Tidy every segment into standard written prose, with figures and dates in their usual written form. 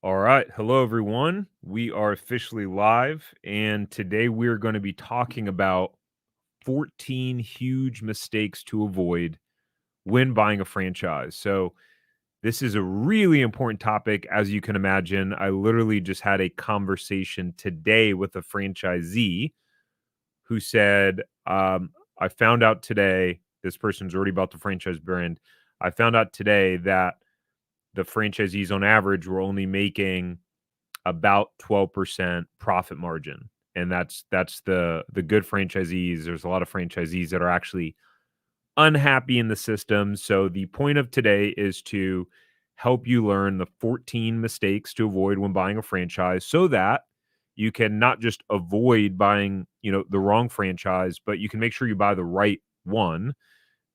All right. Hello, everyone. We are officially live, and today we're going to be talking about 14 huge mistakes to avoid when buying a franchise. So, this is a really important topic, as you can imagine. I literally just had a conversation today with a franchisee who said, I found out today, this person's already bought the franchise brand. I found out today that the franchisees on average were only making about 12% profit margin. And that's the good franchisees. There's a lot of franchisees that are actually unhappy in the system. So the point of today is to help you learn the 14 mistakes to avoid when buying a franchise so that you can not just avoid buying, the wrong franchise, but you can make sure you buy the right one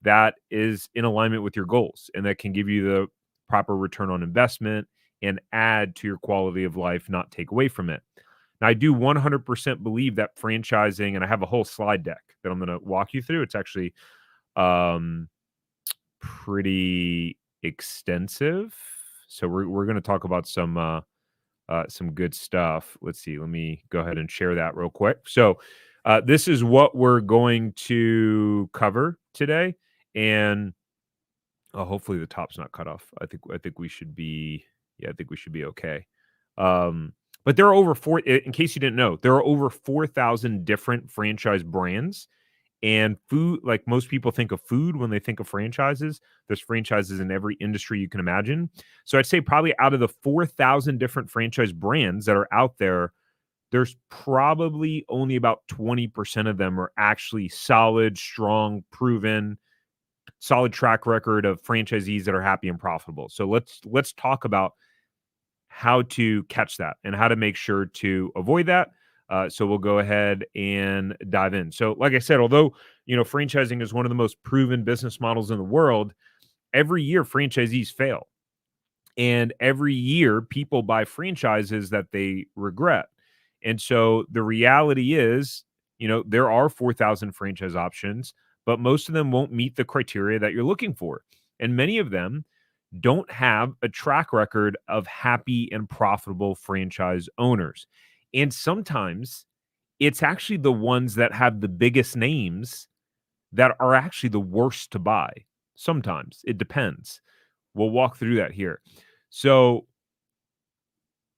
that is in alignment with your goals and that can give you the proper return on investment and add to your quality of life, not take away from it. Now, I do 100% believe that franchising, and I have a whole slide deck that I'm going to walk you through. It's actually um, pretty extensive. So we're going to talk about some good stuff. Let's see. Let me go ahead and share that real quick. So this is what we're going to cover today, and hopefully the top's not cut off. I think we should be. Yeah, I think we should be okay. Um, but there are over four. In case you didn't know, there are over 4,000 different franchise brands. And food, like most people think of food when they think of franchises, there's franchises in every industry you can imagine. So I'd say probably out of the 4,000 different franchise brands that are out there, there's probably only about 20% of them are actually solid, strong, proven, solid track record of franchisees that are happy and profitable. So let's talk about how to catch that and how to make sure to avoid that. So we'll go ahead and dive in. So, like I said, although franchising is one of the most proven business models in the world, every year franchisees fail, and every year people buy franchises that they regret. And so the reality is, there are 4,000 franchise options, but most of them won't meet the criteria that you're looking for, and many of them don't have a track record of happy and profitable franchise owners. And sometimes it's actually the ones that have the biggest names that are actually the worst to buy. Sometimes it depends. We'll walk through that here. So,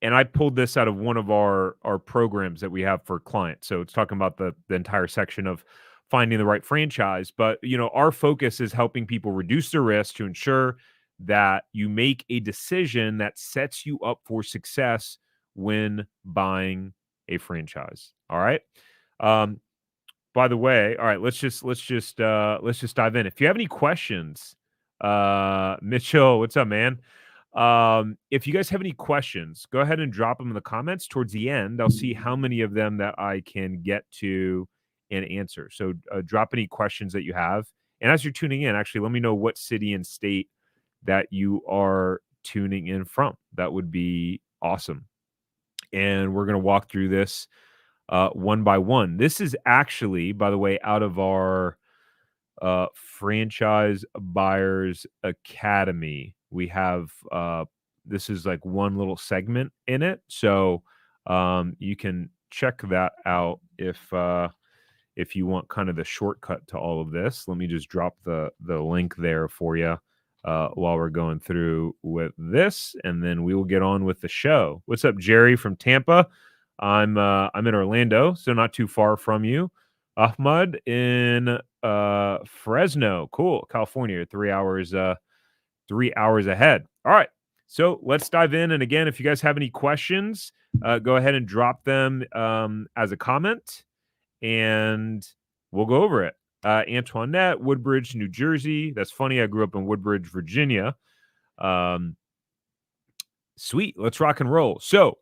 and I pulled this out of one of our programs that we have for clients. So it's talking about the entire section of finding the right franchise. But our focus is helping people reduce their risk to ensure that you make a decision that sets you up for success when buying a franchise. All right. Um, by the way, all right, let's just dive in. If you have any questions, Mitchell, what's up, man? If you guys have any questions, go ahead and drop them in the comments towards the end. I'll see how many of them that I can get to and answer. So drop any questions that you have. And as you're tuning in, actually, let me know what city and state that you are tuning in from. That would be awesome. And we're going to walk through this one by one. This is actually, by the way, out of our Franchise Buyers Academy. We have this is like one little segment in it, so you can check that out if you want kind of the shortcut to all of this. Let me just drop the link there for you while we're going through with this, and then we will get on with the show. What's up, Jerry from Tampa? I'm in Orlando, so not too far from you. Ahmad in Fresno, cool, California, 3 hours 3 hours ahead. All right, so let's dive in. And again, if you guys have any questions, go ahead and drop them as a comment, and we'll go over it. Antoinette, Woodbridge, New Jersey. That's funny. I grew up in Woodbridge, Virginia. Sweet. Let's rock and roll. So,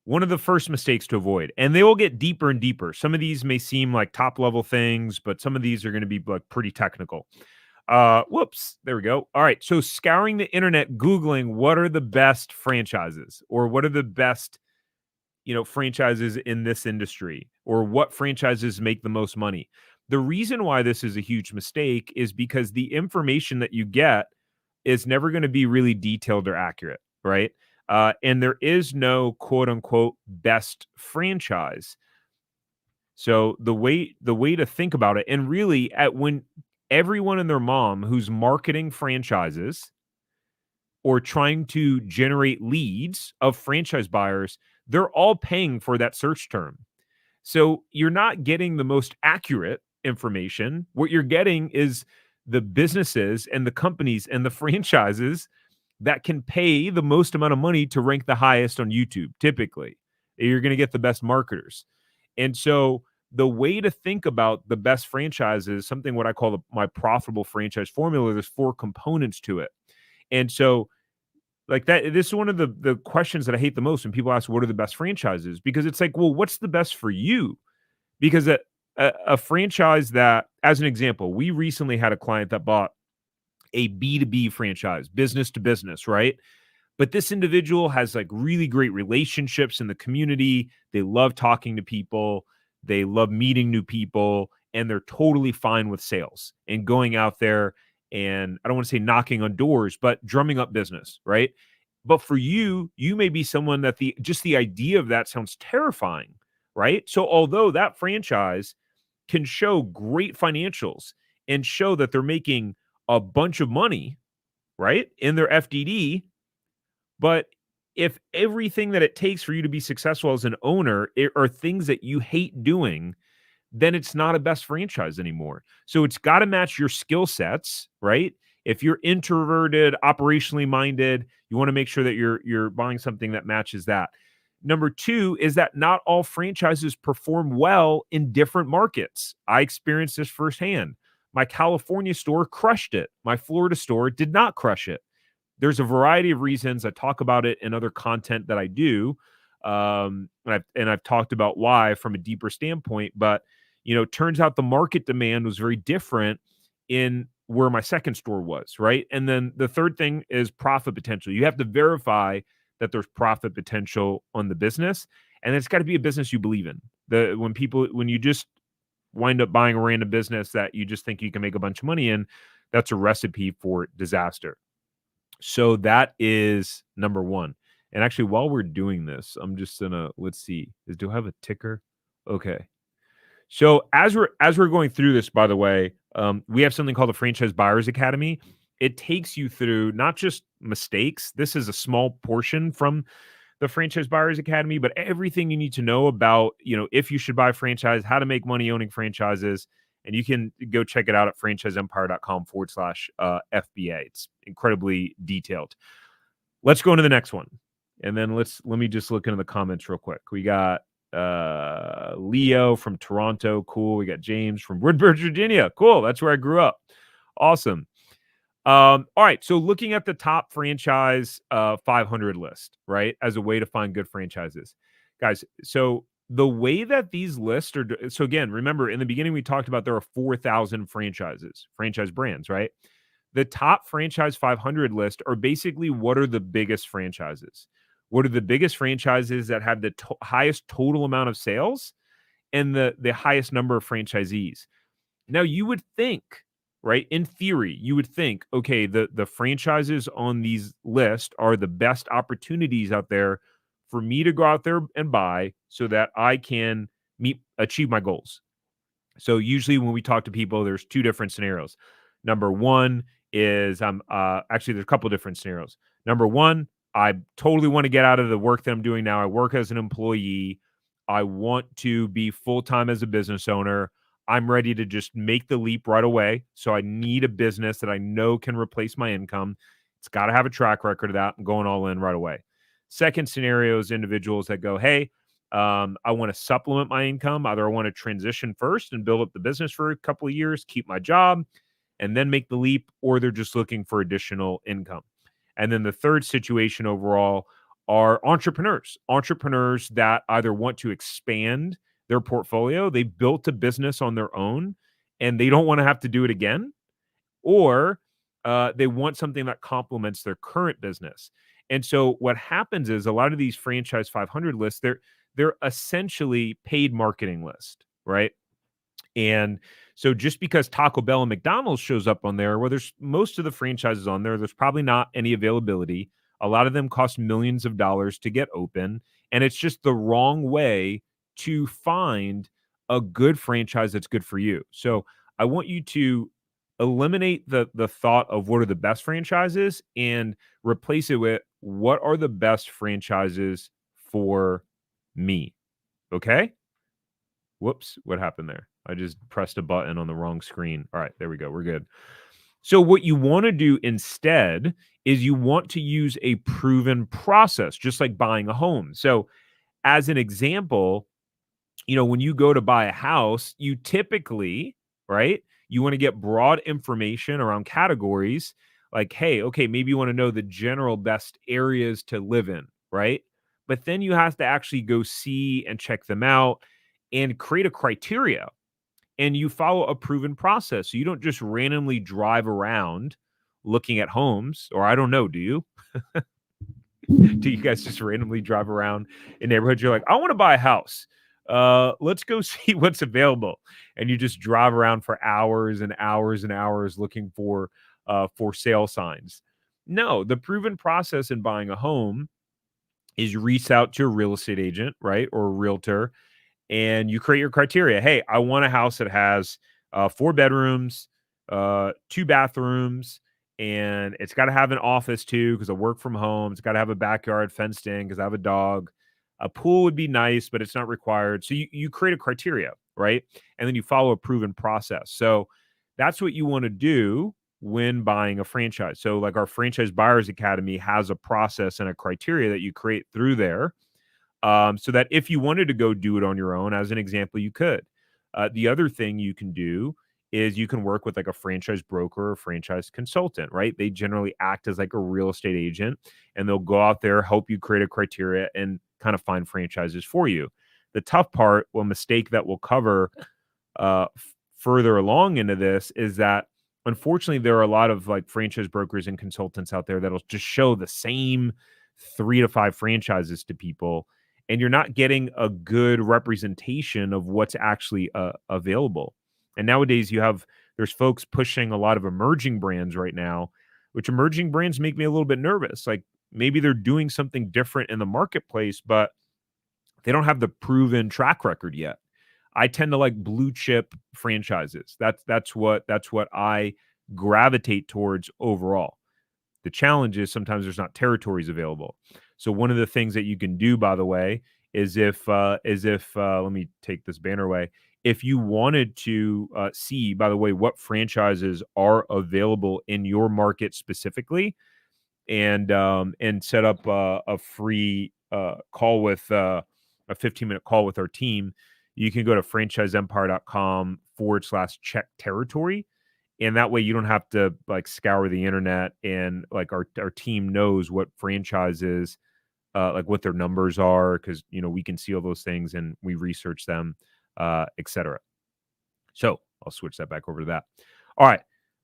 one of the first mistakes to avoid, and they will get deeper and deeper. Some of these may seem like top level things, but some of these are going to be like pretty technical. Whoops. There we go. All right. So scouring the internet, Googling what are the best franchises or what are the best, franchises in this industry or what franchises make the most money. The reason why this is a huge mistake is because the information that you get is never going to be really detailed or accurate, right? And there is no quote unquote best franchise. So the way to think about it, and really at when everyone and their mom who's marketing franchises or trying to generate leads of franchise buyers, they're all paying for that search term. So you're not getting the most accurate information. What you're getting is the businesses and the companies and the franchises that can pay the most amount of money to rank the highest on YouTube. Typically, you're going to get the best marketers. And so the way to think about the best franchises, something what I call my profitable franchise formula, there's 4 components to it. And so like that, this is one of the questions that I hate the most when people ask, what are the best franchises? Because it's like, well, what's the best for you? Because a franchise that, as an example, we recently had a client that bought a B2B franchise, business to business, right? But this individual has like really great relationships in the community. They love talking to people. They love meeting new people, and they're totally fine with sales and going out there and I don't want to say knocking on doors, but drumming up business, right? But for you, you may be someone that the idea of that sounds terrifying, right? So although that franchise can show great financials and show that they're making a bunch of money, right, in their FDD, but if everything that it takes for you to be successful as an owner are things that you hate doing, then it's not a best franchise anymore. So it's got to match your skill sets, right? If you're introverted, operationally minded, you want to make sure that you're buying something that matches that. Number 2 is that not all franchises perform well in different markets. I experienced this firsthand. My California store crushed it. My Florida store did not crush it. There's a variety of reasons. I talk about it in other content that I do. And I've talked about why from a deeper standpoint, but turns out the market demand was very different in where my second store was, right? And then the third thing is profit potential. You have to verify that there's profit potential on the business, and it's got to be a business you believe in. When you just wind up buying a random business that you just think you can make a bunch of money in, that's a recipe for disaster. So that is number 1. And actually, while we're doing this, I'm just gonna let's see. Do I have a ticker? Okay. So as we're going through this, by the way, we have something called the Franchise Buyers Academy. It takes you through not just mistakes. This is a small portion from the Franchise Buyers Academy, but everything you need to know about, if you should buy a franchise, how to make money owning franchises. And you can go check it out at franchiseempire.com/FBA. It's incredibly detailed. Let's go into the next one. And then let me just look into the comments real quick. We got Leo from Toronto. Cool. We got James from Woodbridge, Virginia. Cool. That's where I grew up. Awesome. All right. So looking at the top franchise 500 list, right, as a way to find good franchises. Guys, so the way that these lists are, so again, remember in the beginning, we talked about there are 4,000 franchise brands, right? The top franchise 500 list are basically what are the biggest franchises? What are the biggest franchises that have the highest total amount of sales and the highest number of franchisees? Now, you would think, right, in theory, you would think, okay, the franchises on these lists are the best opportunities out there for me to go out there and buy so that I can achieve my goals. So usually when we talk to people, there's 2 different scenarios. Number 1 is actually there's a couple different scenarios. Number 1, I totally want to get out of the work that I'm doing now. I work as an employee. I want to be full-time as a business owner. I'm ready to just make the leap right away. So I need a business that I know can replace my income. It's got to have a track record of that. I'm going all in right away. Second scenario is individuals that go, hey, I want to supplement my income. Either I want to transition first and build up the business for a couple of years, keep my job, and then make the leap, or they're just looking for additional income. And then the third situation overall are entrepreneurs that either want to expand their portfolio, they built a business on their own, and they don't want to have to do it again, or they want something that complements their current business. And so what happens is a lot of these franchise 500 lists, they're essentially paid marketing list, right? And so just because Taco Bell and McDonald's shows up on there, well, there's most of the franchises on there, there's probably not any availability A lot of them cost millions of dollars to get open, and it's just the wrong way to find a good franchise that's good for you. So I want you to eliminate the thought of what are the best franchises and replace it with what are the best franchises for me. Okay? Whoops, what happened there? I just pressed a button on the wrong screen. All right, there we go. We're good. So what you want to do instead is you want to use a proven process, just like buying a home. So as an example, when you go to buy a house, you typically, right, you want to get broad information around categories like, hey, okay, maybe you want to know the general best areas to live in, right? But then you have to actually go see and check them out and create a criteria, and you follow a proven process. So you don't just randomly drive around looking at homes, or I don't know, do you? Do you guys just randomly drive around in neighborhoods? You're like, I want to buy a house. Let's go see what's available. And you just drive around for hours and hours and hours looking for sale signs. No, the proven process in buying a home is you reach out to a real estate agent, right? Or a realtor, and you create your criteria. Hey, I want a house that has 4 bedrooms, 2 bathrooms, and it's got to have an office too because I work from home. It's got to have a backyard fenced in because I have a dog. A pool would be nice, but it's not required. So you create a criteria, right? And then you follow a proven process. So that's what you want to do when buying a franchise. So like our Franchise Buyers Academy has a process and a criteria that you create through there, so that if you wanted to go do it on your own, as an example, you could. The other thing you can do is you can work with like a franchise broker or franchise consultant, right? They generally act as like a real estate agent, and they'll go out there, help you create a criteria and kind of find franchises for you. The tough part, well, mistake that we'll cover further along into this is that unfortunately there are a lot of like franchise brokers and consultants out there that'll just show the same 3 to 5 franchises to people, and you're not getting a good representation of what's actually available. And nowadays there's folks pushing a lot of emerging brands right now, which emerging brands make me a little bit nervous. Like maybe they're doing something different in the marketplace, but they don't have the proven track record yet. I tend to like blue chip franchises. That's what I gravitate towards overall. The challenge is sometimes there's not territories available. So one of the things that you can do, by the way, is if let me take this banner away. If you wanted to see, by the way, what franchises are available in your market specifically, and set up a free call with a 15-minute call with our team, you can go to franchiseempire.com/check territory. And that way you don't have to like scour the internet, and like our team knows what franchises, like what their numbers are, because we can see all those things and we research them, etc. So I'll switch that back over to that. All right.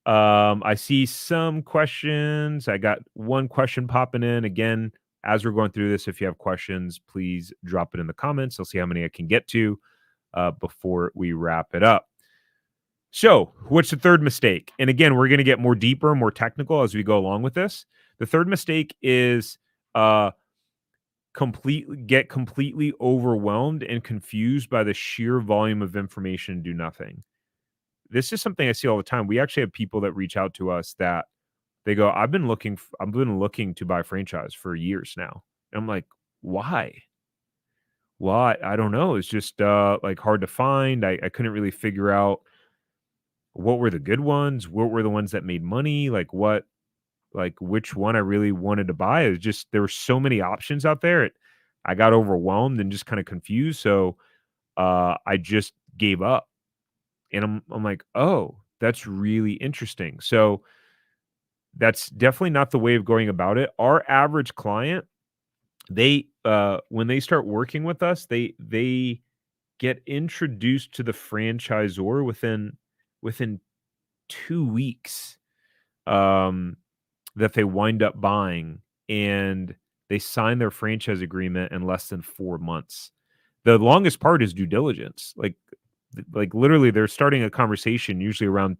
I see some questions. I got one question popping in again. As we're going through this, if you have questions, please drop it in the comments. I'll see how many I can get to before we wrap it up. So, what's the third mistake? And again, we're going to get more deeper, more technical as we go along with this. The third mistake is completely overwhelmed and confused by the sheer volume of information and do nothing. This is something I see all the time. We actually have people that reach out to us that they go, I've been looking to buy franchise for years now. And I'm like, why? Well, I don't know. It's just like hard to find. I couldn't really figure out what were the good ones, what were the ones that made money, which one I really wanted to buy. It's just there were so many options out there. I got overwhelmed and just kind of confused. So I just gave up. And I'm like, oh, that's really interesting. So that's definitely not the way of going about it. Our average client, they when they start working with us, they get introduced to the franchisor within 2 weeks, that they wind up buying, and they sign their franchise agreement in less than 4 months. The longest part is due diligence. Like literally they're starting a conversation usually around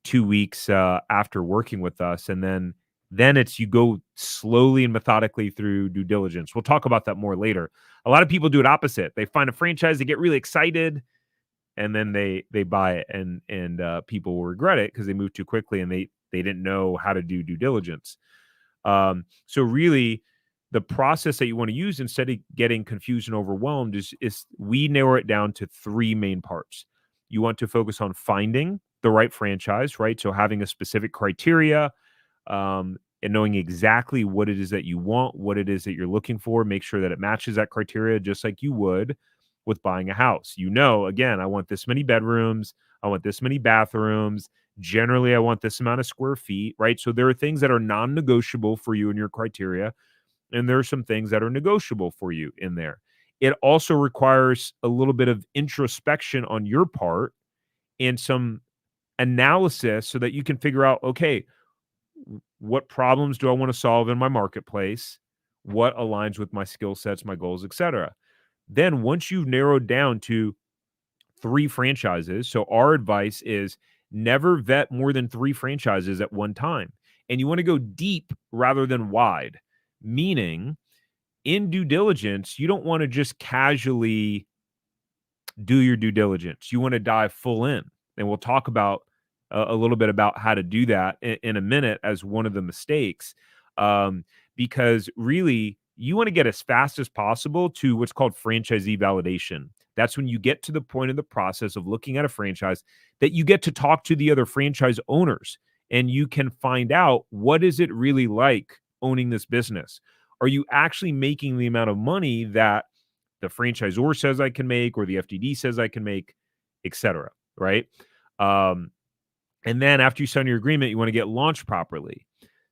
2 weeks after working with us, and then Then it's you go slowly and methodically through due diligence. We'll talk about that more later. A lot of people do it opposite. They find a franchise, they get really excited, and then they buy it, and people will regret it because they moved too quickly and they didn't know how to do due diligence. So really, the process that you want to use instead of getting confused and overwhelmed is we narrow it down to three main parts. You want to focus on finding the right franchise, right? So having a specific criteria, and knowing exactly what it is that you want, what it is that you're looking for, make sure that it matches that criteria, just like you would with buying a house. You know, again, I want this many bedrooms, I want this many bathrooms. Generally, I want this amount of square feet, right? So there are things that are non negotiable for you in your criteria, and there are some things that are negotiable for you in there. It also requires a little bit of introspection on your part and some analysis so that you can figure out, okay, what problems do I want to solve in my marketplace? What aligns with my skill sets, my goals, etc. Then once you've narrowed down to three franchises, so our advice is never vet more than three franchises at one time. And you want to go deep rather than wide, meaning in due diligence, you don't want to just casually do your due diligence. You want to dive full in. And we'll talk about a little bit about how to do that in a minute as one of the mistakes. Because really, you want to get as fast as possible to what's called franchisee validation. That's when you get to the point in the process of looking at a franchise that you get to talk to the other franchise owners and you can find out what is it really like owning this business. Are you actually making the amount of money that the franchisor says I can make or the FDD says I can make, etc. Right? Um, and then after you sign your agreement, you want to get launched properly.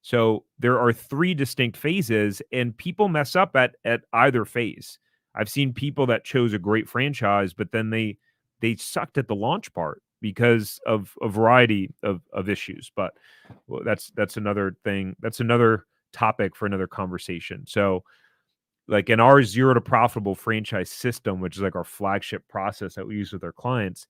So there are three distinct phases, and people mess up at either phase. I've seen people that chose a great franchise, but then they sucked at the launch part because of a variety of issues. But well, that's another thing. That's another topic for another conversation. So like in our zero to profitable franchise system, which is like our flagship process that we use with our clients,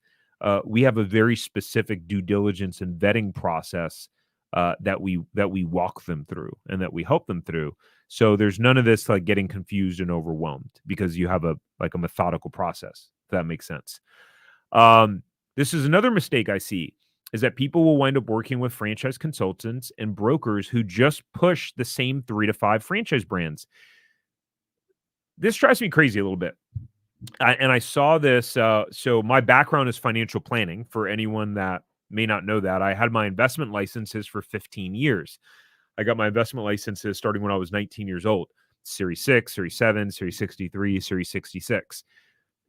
we have a very specific due diligence and vetting process that we walk them through and that we help them through. So there's none of this like getting confused and overwhelmed because you have a methodical process. If that makes sense. This is another mistake I see is that people will wind up working with franchise consultants and brokers who just push the same 3 to 5 franchise brands. This drives me crazy a little bit. And I saw this. So my background is financial planning. For anyone that may not know that, I had my investment licenses for 15 years. I got my investment licenses starting when I was 19 years old. Series 6, Series 7, Series 63, Series 66.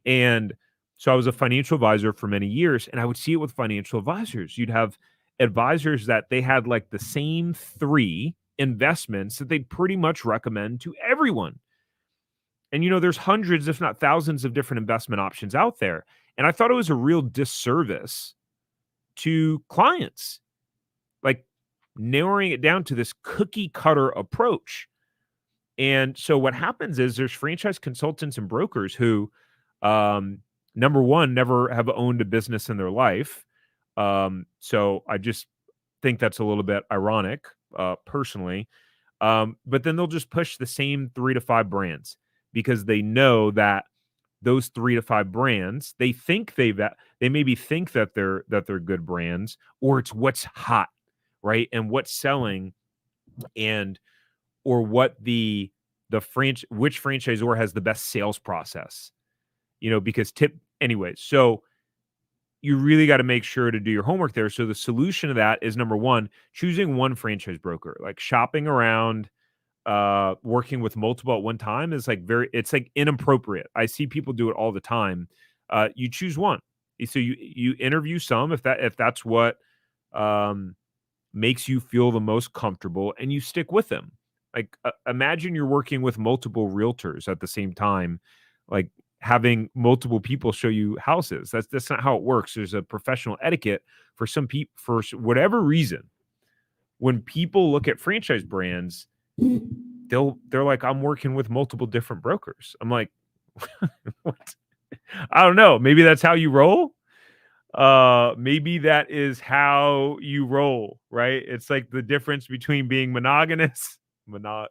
And so I was a financial advisor for many years, and I would see it with financial advisors. You'd have advisors that they had like the same 3 investments that they'd pretty much recommend to everyone. And, you know, there's hundreds, if not thousands, of different investment options out there. And I thought it was a real disservice to clients, like narrowing it down to this cookie cutter approach. And so what happens is there's franchise consultants and brokers who, number one, never have owned a business in their life. So I just think that's a little bit ironic, personally. But then they'll just push the same 3 to 5 brands because they know that those 3 to 5 brands, they think they maybe think that they're good brands, or it's what's hot, right? And what's selling, and or what which franchisor has the best sales process. You know, because anyways, so you really got to make sure to do your homework there. So the solution to that is number one, choosing one franchise broker. Like shopping around, working with multiple at one time is like it's like inappropriate. I see people do it all the time. You choose one. So you interview some if that's what makes you feel the most comfortable, and you stick with them. Like imagine you're working with multiple realtors at the same time, like having multiple people show you houses. That's not how it works. There's a professional etiquette for some people. For whatever reason, when people look at franchise brands, they're like, I'm working with multiple different brokers. I'm like, what? I don't know. Maybe that's how you roll. Maybe that is how you roll, right? It's like the difference between being monogamous, mono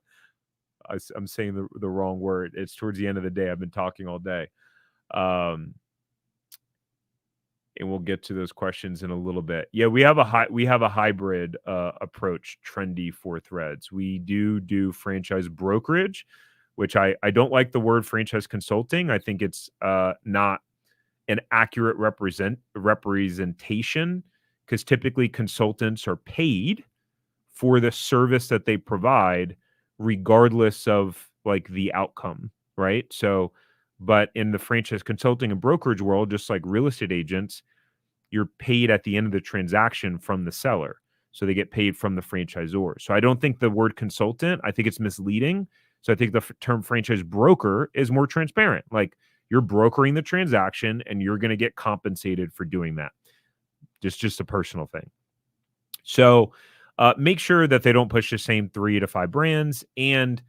I'm saying the wrong word. It's towards the end of the day. I've been talking all day. Um, and we'll get to those questions in a little bit. Yeah, we have a hybrid approach, trendy for threads. We do franchise brokerage, which I don't like the word franchise consulting. I think it's not an accurate representation, because typically consultants are paid for the service that they provide regardless of like the outcome, right? So, but in the franchise consulting and brokerage world, just like real estate agents, you're paid at the end of the transaction from the seller. So they get paid from the franchisor. So I don't think the word consultant, I think it's misleading. So I think the term franchise broker is more transparent. Like, you're brokering the transaction and you're going to get compensated for doing that. Just a personal thing. So make sure that they don't push the same 3 to 5 brands. And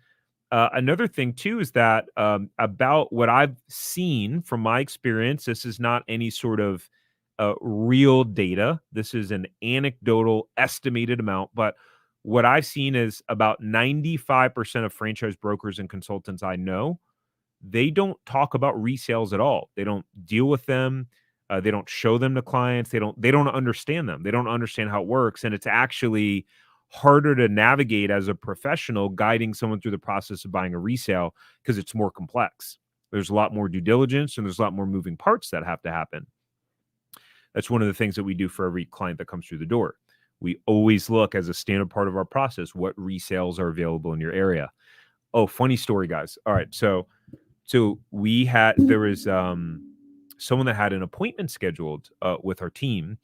another thing too is that about what I've seen from my experience, this is not any sort of real data. This is an anecdotal estimated amount, but what I've seen is about 95% of franchise brokers and consultants I know, they don't talk about resales at all. They don't deal with them. They don't show them to clients. They don't understand them. They don't understand how it works. And it's actually harder to navigate as a professional guiding someone through the process of buying a resale, because it's more complex. There's a lot more due diligence and there's a lot more moving parts that have to happen. That's one of the things that we do for every client that comes through the door. We always look, as a standard part of our process, what resales are available in your area. Oh, funny story, guys. All right. So there was someone that had an appointment scheduled with our team,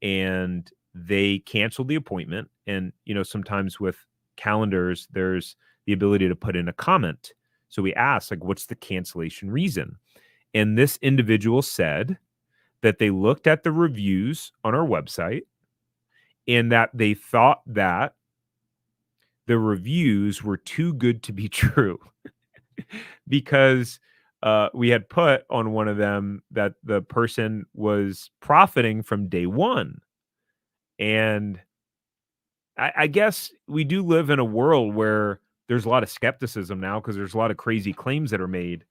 and they canceled the appointment. And sometimes with calendars, there's the ability to put in a comment. So we asked, like, what's the cancellation reason? And this individual said that they looked at the reviews on our website and that they thought that the reviews were too good to be true. Because we had put on one of them that the person was profiting from day one. And I guess we do live in a world where there's a lot of skepticism now, because there's a lot of crazy claims that are made.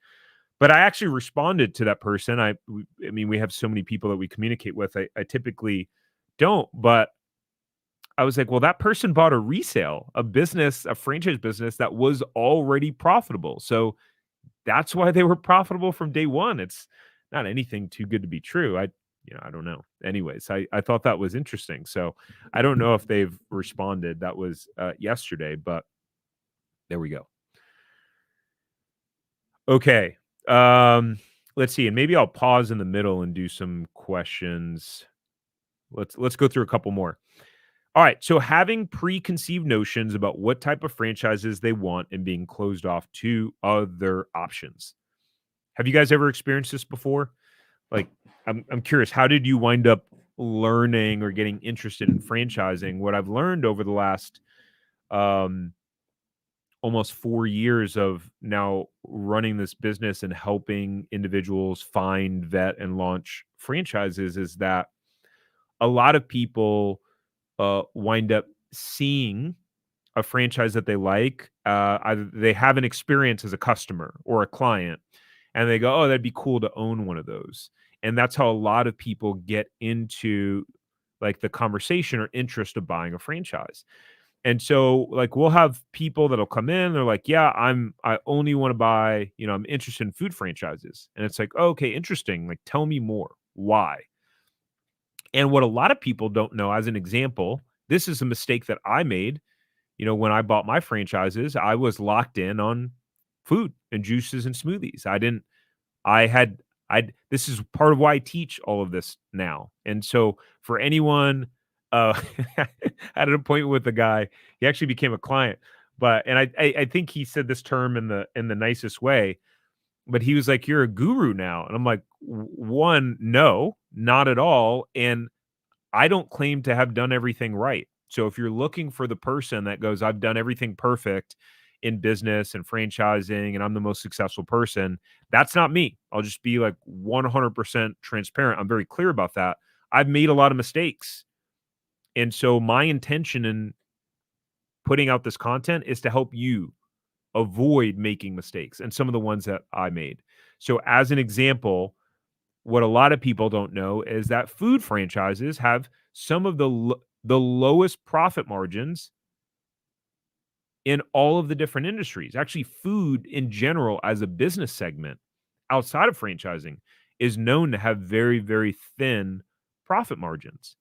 But I actually responded to that person. I mean, we have so many people that we communicate with. I typically don't, but I was like, well, that person bought a resale, a franchise business that was already profitable. So that's why they were profitable from day one. It's not anything too good to be true. I don't know. Anyways, I thought that was interesting. So I don't know if they've responded. That was yesterday, but there we go. Okay. Let's see. And maybe I'll pause in the middle and do some questions. Let's go through a couple more. All right. So having preconceived notions about what type of franchises they want and being closed off to other options. Have you guys ever experienced this before? Like, I'm curious, how did you wind up learning or getting interested in franchising? What I've learned over the last almost 4 years of now running this business and helping individuals find, vet, and launch franchises is that a lot of people wind up seeing a franchise that they like. Either they have an experience as a customer or a client, and they go, "Oh, that'd be cool to own one of those." And that's how a lot of people get into like the conversation or interest of buying a franchise. And so, like, we'll have people that'll come in, they're like, "Yeah, I only want to buy, I'm interested in food franchises." And it's like, oh, "Okay, interesting. Like, tell me more. Why?" And what a lot of people don't know, as an example, this is a mistake that I made. When I bought my franchises, I was locked in on food and juices and smoothies. This is part of why I teach all of this now. And so for anyone, I had an appointment with a guy. He actually became a client, and I think he said this term in the nicest way, but he was like, "You're a guru now." And I'm like, one, no, not at all. And I don't claim to have done everything right. So if you're looking for the person that goes, "I've done everything perfect in business and franchising and I'm the most successful person," that's not me. I'll just be like 100% transparent. I'm very clear about that. I've made a lot of mistakes. And so my intention in putting out this content is to help you avoid making mistakes and some of the ones that I made. So as an example, what a lot of people don't know is that food franchises have some of the lowest profit margins in all of the different industries. Actually, food in general as a business segment outside of franchising is known to have very, very thin profit margins.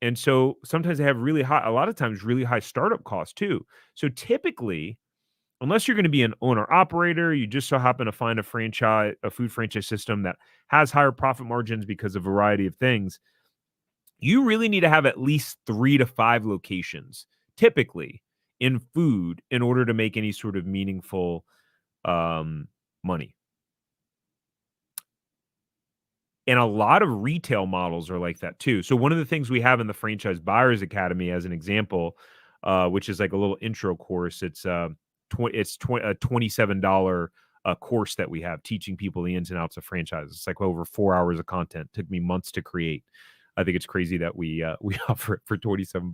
And so sometimes they have really high, a lot of times really high startup costs too. So typically, unless you're going to be an owner operator, you just so happen to find a food franchise system that has higher profit margins because of a variety of things, you really need to have at least 3 to 5 locations typically in food in order to make any sort of meaningful money. And a lot of retail models are like that too. So one of the things we have in the Franchise Buyers Academy, as an example, which is like a little intro course, a $27 course that we have teaching people the ins and outs of franchises. It's like over 4 hours of content. Took me months to create. I think it's crazy that we we offer it for $27.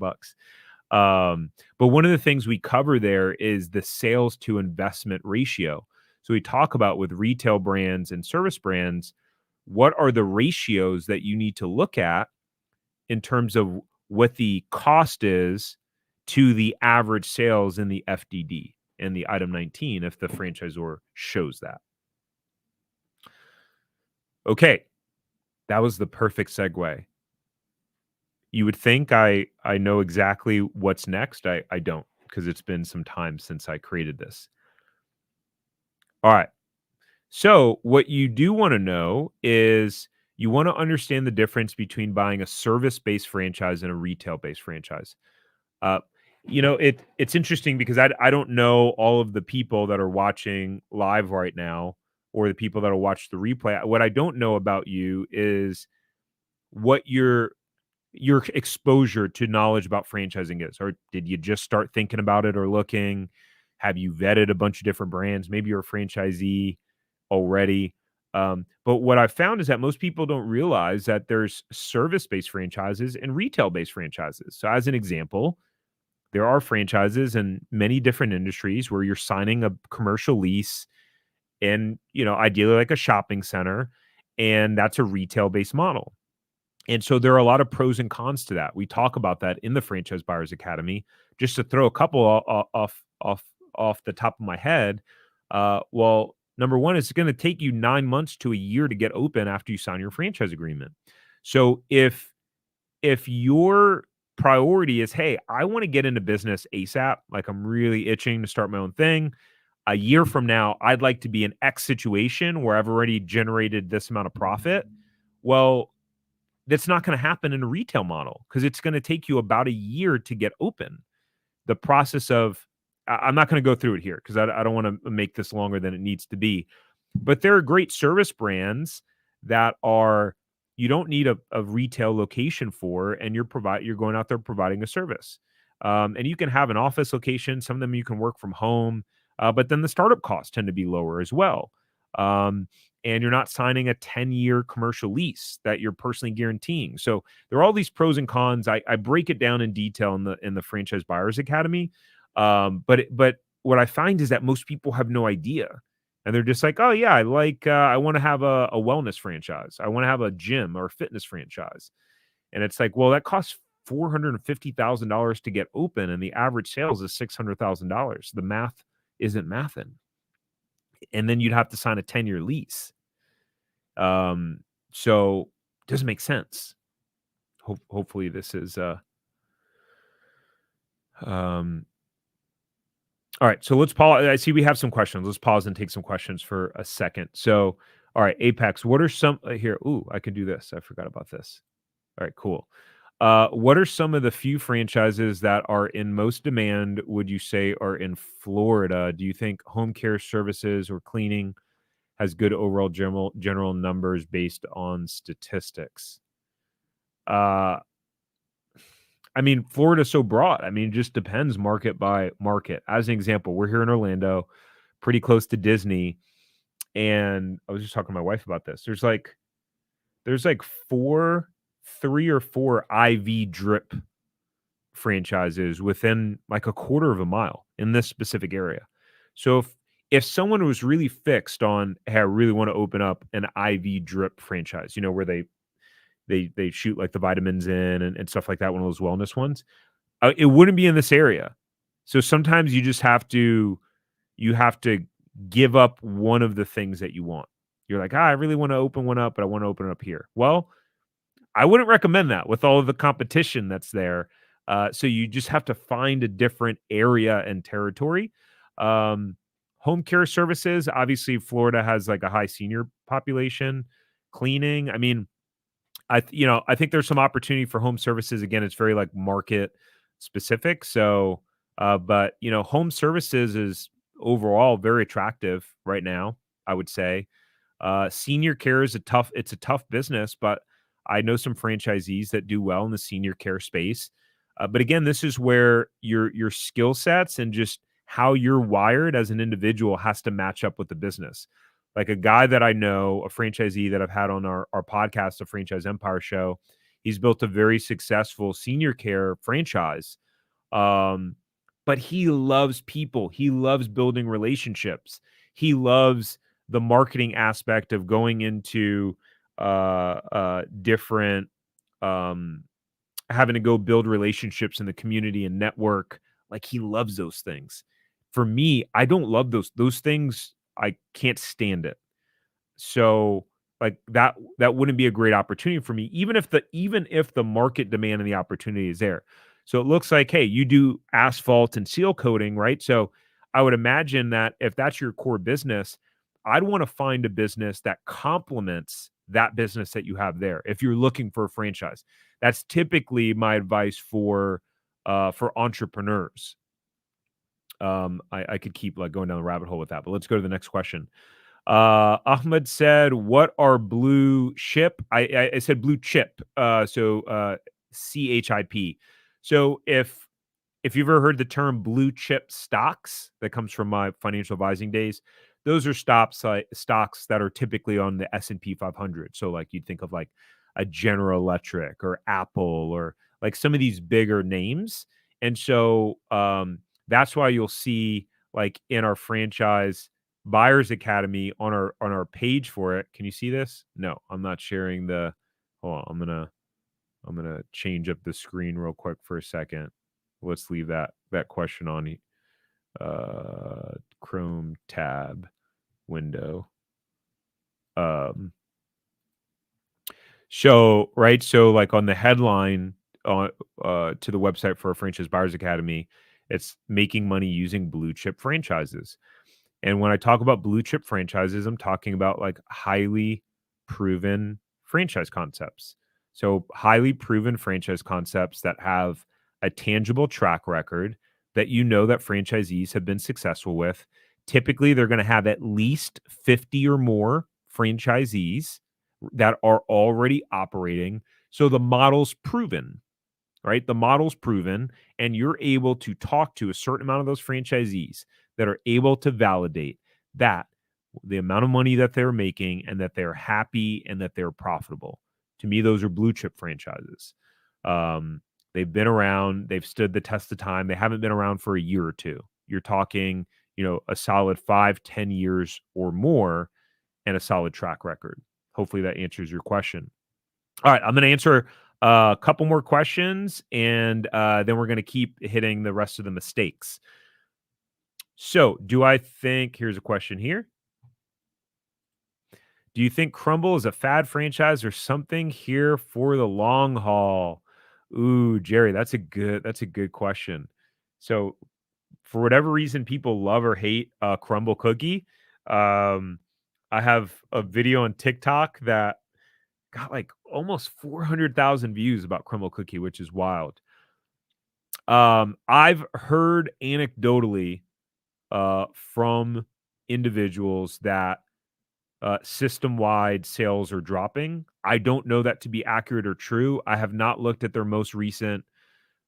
But one of the things we cover there is the sales to investment ratio. So we talk about with retail brands and service brands, what are the ratios that you need to look at in terms of what the cost is to the average sales in the FDD and the item 19 if the franchisor shows that. Okay, that was the perfect segue. You would think I know exactly what's next. I don't, because it's been some time since I created this. All right. So, what you do want to know is you want to understand the difference between buying a service-based franchise and a retail-based franchise. Uh, it's interesting because I don't know all of the people that are watching live right now or the people that will watch the replay. What I don't know about you is what your exposure to knowledge about franchising is, or did you just start thinking about it or looking? Have you vetted a bunch of different brands? Maybe you're a franchisee already. But what I've found is that most people don't realize that there's service-based franchises and retail-based franchises. So as an example, there are franchises in many different industries where you're signing a commercial lease in, ideally like a shopping center, and that's a retail-based model. And so there are a lot of pros and cons to that. We talk about that in the Franchise Buyers Academy. Just to throw a couple off the top of my head. Well, number one, it's going to take you 9 months to a year to get open after you sign your franchise agreement. So if your priority is, hey, I want to get into business ASAP, like I'm really itching to start my own thing. A year from now, I'd like to be in X situation where I've already generated this amount of profit. Well, that's not going to happen in a retail model because it's going to take you about a year to get open. The process of, I'm not going to go through it here because I don't want to make this longer than it needs to be. But there are great service brands that are, you don't need a retail location for, and you're going out there providing a service. And you can have an office location. Some of them you can work from home, but then the startup costs tend to be lower as well. And you're not signing a 10-year commercial lease that you're personally guaranteeing. So there are all these pros and cons. I break it down in detail in the Franchise Buyers Academy. But what I find is that most people have no idea. And they're just like, oh yeah, I want to have a wellness franchise. I want to have a gym or a fitness franchise. And it's like, well, that costs $450,000 to get open, and the average sales is $600,000. The math isn't mathing. And then you'd have to sign a 10-year lease. So it doesn't make sense. Hopefully this is all right, so let's pause. I see we have some questions. Let's pause and take some questions for a second. So, all right, Apex, what are some here? Ooh, I can do this. I forgot about this. All right, cool. What are some of the few franchises that are in most demand, would you say, are in Florida? Do you think home care services or cleaning has good overall general numbers based on statistics? I mean, Florida's so broad. I mean, it just depends market by market. As an example, we're here in Orlando, pretty close to Disney, and I was just talking to my wife about this. There's like 4 3 or 4 IV drip franchises within like a quarter of a mile in this specific area. So if someone was really fixed on, hey, I really want to open up an IV drip franchise, where they shoot like the vitamins in and stuff like that, one of those wellness ones, it wouldn't be in this area. So sometimes you have to give up one of the things that you want. You're like, I really want to open one up, but I want to open it up here. Well, I wouldn't recommend that with all of the competition that's there. So you just have to find a different area and territory. Um, Home care services, obviously, Florida has like a high senior population. Cleaning, I mean, I think there's some opportunity for home services. Again, it's very like market specific. So, but home services is overall very attractive right now, I would say. Senior care is it's a tough business, but I know some franchisees that do well in the senior care space. But again, this is where your skill sets and just how you're wired as an individual has to match up with the business. Like a guy that I know, a franchisee that I've had on our podcast, the Franchise Empire Show, he's built a very successful senior care franchise. Um, but he loves people. He loves building relationships. He loves the marketing aspect of going into different, um, having to go build relationships in the community and network. Like he loves those things. For me, I don't love those things. I can't stand it. So, like, that wouldn't be a great opportunity for me, even if the market demand and the opportunity is there. So it looks like, hey, you do asphalt and seal coating, right? So I would imagine that if that's your core business, I'd want to find a business that complements that business that you have there. If you're looking for a franchise, that's typically my advice for entrepreneurs. I could keep like going down the rabbit hole with that, but let's go to the next question. Ahmed said, "What are blue chip?" I said blue chip. CHIP. So if you've ever heard the term blue chip stocks, that comes from my financial advising days. Those are stocks that are typically on the S&P 500. So like you'd think of like a General Electric or Apple or like some of these bigger names. And so that's why you'll see like in our franchise Buyers Academy on our page for it. Can you see this? No, I'm not sharing the. Hold on, I'm gonna change up the screen real quick for a second. Let's leave that question on Chrome tab window. Um, so like on the headline to the website for a franchise buyers academy, it's making money using blue chip franchises. And when I talk about blue chip franchises, I'm talking about like highly proven franchise concepts. So, highly proven franchise concepts that have a tangible track record that that franchisees have been successful with. Typically, they're going to have at least 50 or more franchisees that are already operating. So, the model's proven, right? The model's proven, and you're able to talk to a certain amount of those franchisees that are able to validate that the amount of money that they're making and that they're happy and that they're profitable. To me, those are blue chip franchises. They've been around, they've stood the test of time. They haven't been around for a year or two. You're talking, a solid 5-10 years or more and a solid track record. Hopefully that answers your question. All right, I'm going to answer a couple more questions, and then we're going to keep hitting the rest of the mistakes. So, here's a question here. Do you think Crumble is a fad franchise or something here for the long haul? Ooh, Jerry, that's a good question. So, for whatever reason, people love or hate Crumble Cookie. Um, I have a video on TikTok that got like almost 400,000 views about Crumble Cookie, which is wild. I've heard anecdotally from individuals that system-wide sales are dropping. I don't know that to be accurate or true. I have not looked at their most recent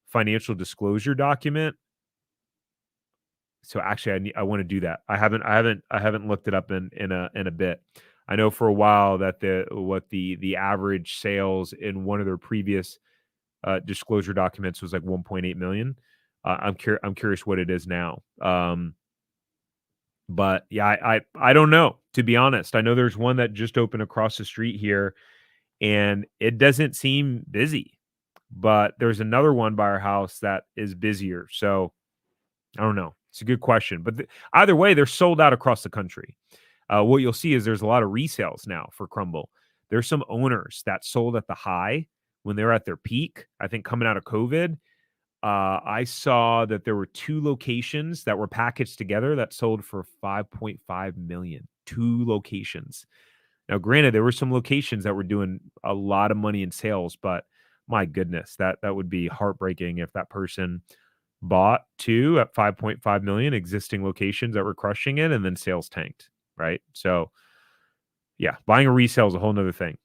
financial disclosure document. So actually, I want to do that. I haven't looked it up in a bit. I know for a while that the average sales in one of their previous disclosure documents was like 1.8 million. I'm curious what it is now. But yeah, I don't know, to be honest. I know there's one that just opened across the street here, and it doesn't seem busy. But there's another one by our house that is busier. So I don't know. It's a good question. But either way, they're sold out across the country. What you'll see is there's a lot of resales now for Crumble. There's some owners that sold at the high when they're at their peak. I think coming out of COVID, I saw that there were 2 locations that were packaged together that sold for 5.5 million. 2 locations. Now, granted, there were some locations that were doing a lot of money in sales, but my goodness, that would be heartbreaking if that person bought 2 at 5.5 million existing locations that were crushing it and then sales tanked, right? So, yeah, buying a resale is a whole nother thing.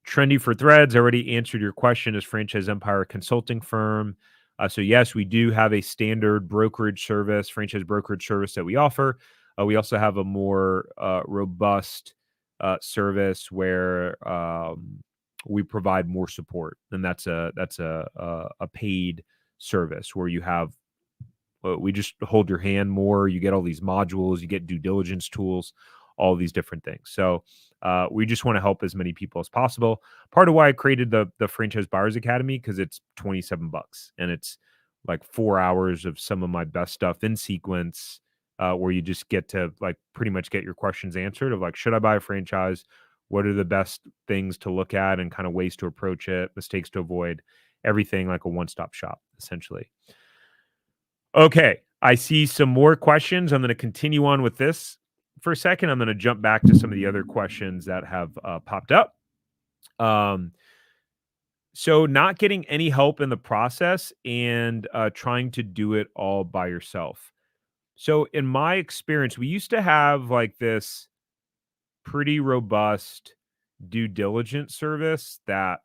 Trendy for Threads, I already answered your question. Is Franchise Empire a consulting firm? So yes, we do have a standard brokerage service, franchise brokerage service that we offer. We also have a more robust service where we provide more support, and that's a paid service where you have we just hold your hand more. You get all these modules, you get due diligence tools, all these different things. So we just want to help as many people as possible. Part of why I created the Franchise Buyers Academy, because it's $27 and it's like 4 hours of some of my best stuff in sequence, where you just get to like pretty much get your questions answered of like, should I buy a franchise? What are the best things to look at and kind of ways to approach it, mistakes to avoid, everything, like a one-stop shop, essentially. Okay, I see some more questions. I'm going to continue on with this for a second. I'm going to jump back to some of the other questions that have popped up. So not getting any help in the process and trying to do it all by yourself. So in my experience, we used to have like this pretty robust due diligence service that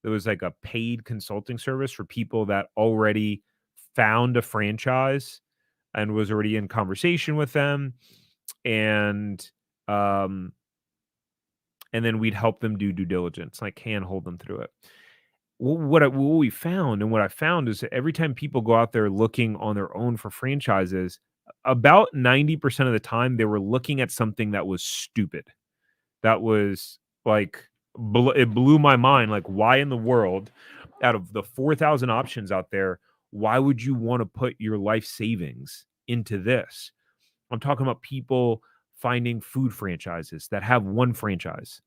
it was like a paid consulting service for people that already found a franchise and was already in conversation with them, and um and then we'd help them do due diligence, like hand hold them through it. What we found, and what I found, is that every time people go out there looking on their own for franchises, about 90% of the time they were looking at something that was stupid. That was like it blew my mind. Like, why in the world, out of the 4,000 options out there, why would you want to put your life savings into this? I'm talking about people finding food franchises that have one franchise.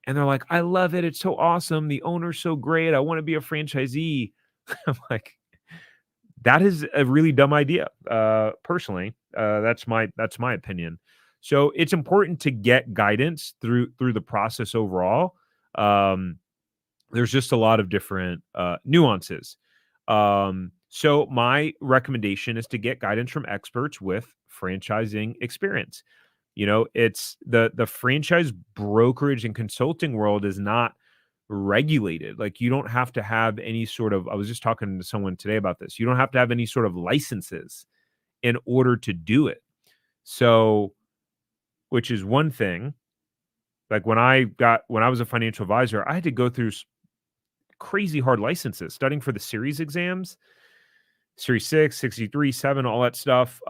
And they're like, I love it. It's so awesome. The owner's so great. I want to be a franchisee. I'm like, that is a really dumb idea. Personally, that's my opinion. So it's important to get guidance through the process overall. Um, there's just a lot of different nuances. So my recommendation is to get guidance from experts with franchising experience. You know, it's the franchise brokerage and consulting world is not regulated. Like, you don't have to have any sort of, I was just talking to someone today about this. You don't have to have any sort of licenses in order to do it. So, which is one thing. Like when I was a financial advisor, I had to go through crazy hard licenses, studying for the series exams, series 6, 63, 7, all that stuff.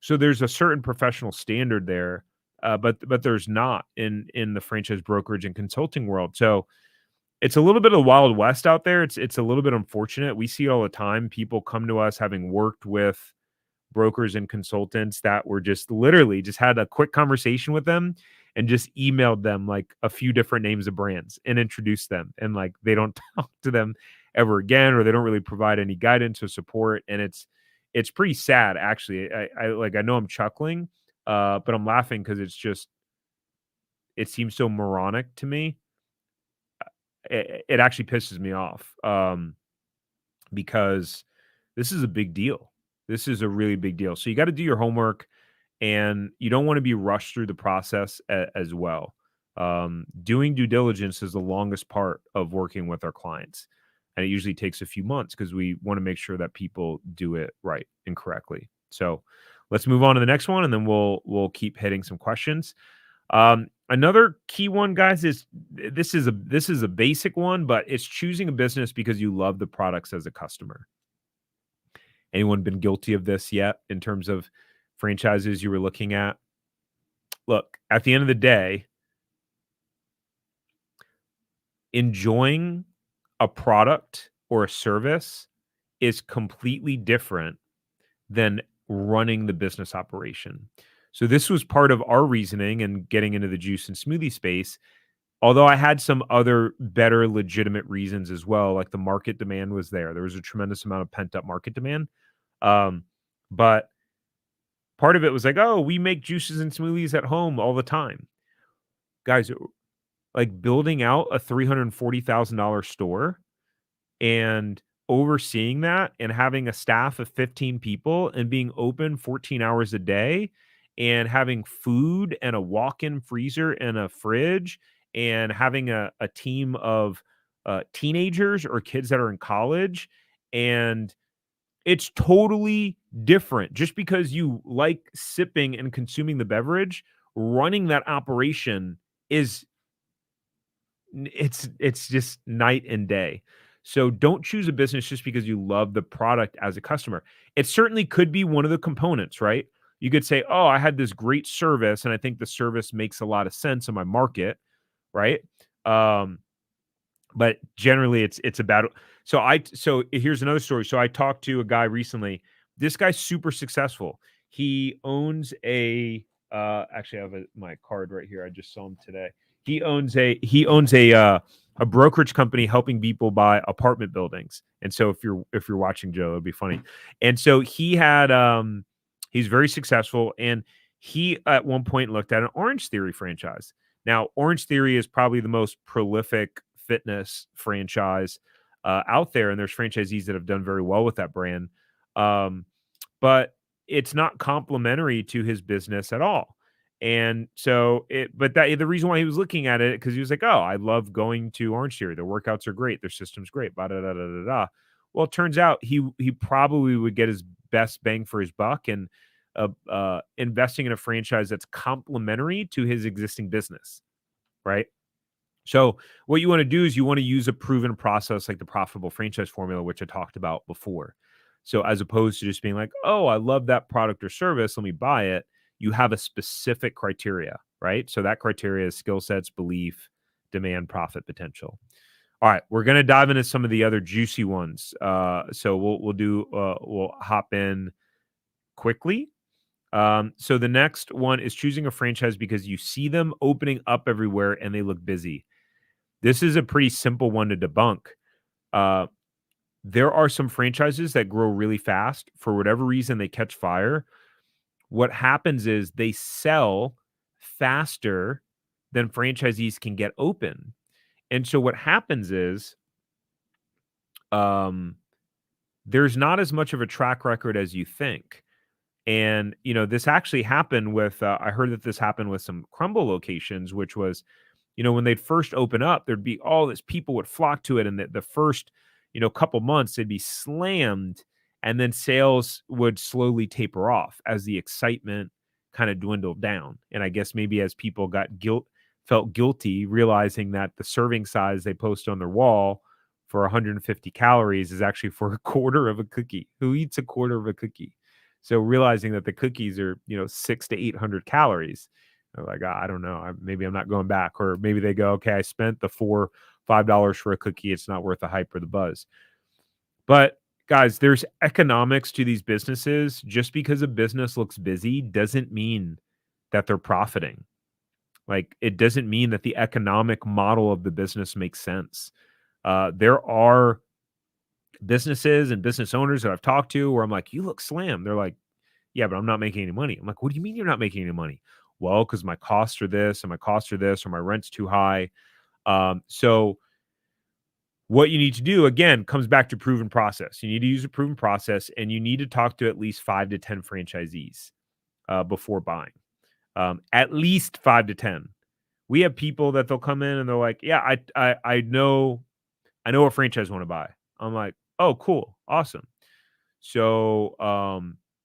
So there's a certain professional standard there, but there's not in the franchise brokerage and consulting world. So it's a little bit of the Wild West out there. It's a little bit unfortunate. We see it all the time. People come to us having worked with brokers and consultants that were just literally just had a quick conversation with them and just emailed them like a few different names of brands and introduced them, and like they don't talk to them ever again, or they don't really provide any guidance or support. And it's pretty sad, actually. I know I'm chuckling, but I'm laughing because it seems so moronic to me. It actually pisses me off, because this is a big deal. This is a really big deal. So you got to do your homework, and you don't want to be rushed through the process as well. Doing due diligence is the longest part of working with our clients, and it usually takes a few months because we want to make sure that people do it right and correctly. So let's move on to the next one, and then we'll keep hitting some questions. Another key one, guys, is this is a basic one, but it's choosing a business because you love the products as a customer. Anyone been guilty of this yet in terms of franchises you were looking at? Look, at the end of the day, enjoying a product or a service is completely different than running the business operation. So this was part of our reasoning and getting into the juice and smoothie space. Although I had some other better legitimate reasons as well, like the market demand was there. There was a tremendous amount of pent up market demand. Um, but part of it was like, oh, we make juices and smoothies at home all the time. Guys, like building out a $340,000 store and overseeing that and having a staff of 15 people and being open 14 hours a day and having food and a walk-in freezer and a fridge and having a team of teenagers or kids that are in college, and it's totally different. Just because you like sipping and consuming the beverage, running that operation is it's just night and day. So don't choose a business just because you love the product as a customer. It certainly could be one of the components, right? You could say, "Oh, I had this great service and I think the service makes a lot of sense in my market," right? Um, but generally it's about so here's another story. So I talked to a guy recently. This guy's super successful. He owns a actually I have my card right here. I just saw him today. He owns a brokerage company helping people buy apartment buildings. And so if you're watching Joe, it'd be funny. And so he's very successful, and he at one point looked at an Orange Theory franchise. Now, Orange Theory is probably the most prolific fitness franchise out there, and there's franchisees that have done very well with that brand. Um, but it's not complementary to his business at all. And so but that the reason why he was looking at it because he was like, "Oh, I love going to Orange Theory. Their workouts are great. Their system's great." Blah, da, da, da, da, da. Well, it turns out he probably would get his best bang for his buck and investing in a franchise that's complementary to his existing business, right? So what you want to do is you want to use a proven process like the profitable franchise formula, which I talked about before. So as opposed to just being like, oh, I love that product or service, let me buy it. You have a specific criteria, right? So that criteria is skill sets, belief, demand, profit potential. All right, we're gonna dive into some of the other juicy ones. So we'll hop in quickly. So the next one is choosing a franchise because you see them opening up everywhere and they look busy. This is a pretty simple one to debunk. Uh, there are some franchises that grow really fast. For whatever reason, they catch fire. What happens is they sell faster than franchisees can get open. And so what happens is um, there's not as much of a track record as you think. And, this actually happened with, I heard that this happened with some Crumble locations, which was, when they'd first open up, there'd be all this people would flock to it. And the first, couple months, they'd be slammed. And then sales would slowly taper off as the excitement kind of dwindled down. And I guess maybe as people felt guilty, realizing that the serving size they post on their wall for 150 calories is actually for a quarter of a cookie. Who eats a quarter of a cookie? So realizing that the cookies are, 6 to 800 calories, they're like, I don't know, maybe I'm not going back. Or maybe they go, okay, I spent the $5 for a cookie. It's not worth the hype or the buzz. But guys, there's economics to these businesses. Just because a business looks busy doesn't mean that they're profiting. Like, it doesn't mean that the economic model of the business makes sense. There are businesses and business owners that I've talked to where I'm like, you look slam. They're like, yeah, but I'm not making any money. I'm like, what do you mean you're not making any money? Well, because my costs are this and my costs are this, or my rent's too high. So what you need to do, again, comes back to proven process. You need to use a proven process, and you need to talk to at least 5 to 10 franchisees before buying. At least 5 to 10. We have people that they'll come in and they're like, yeah, I know a franchise I want to buy. I'm like, oh, cool. Awesome. So,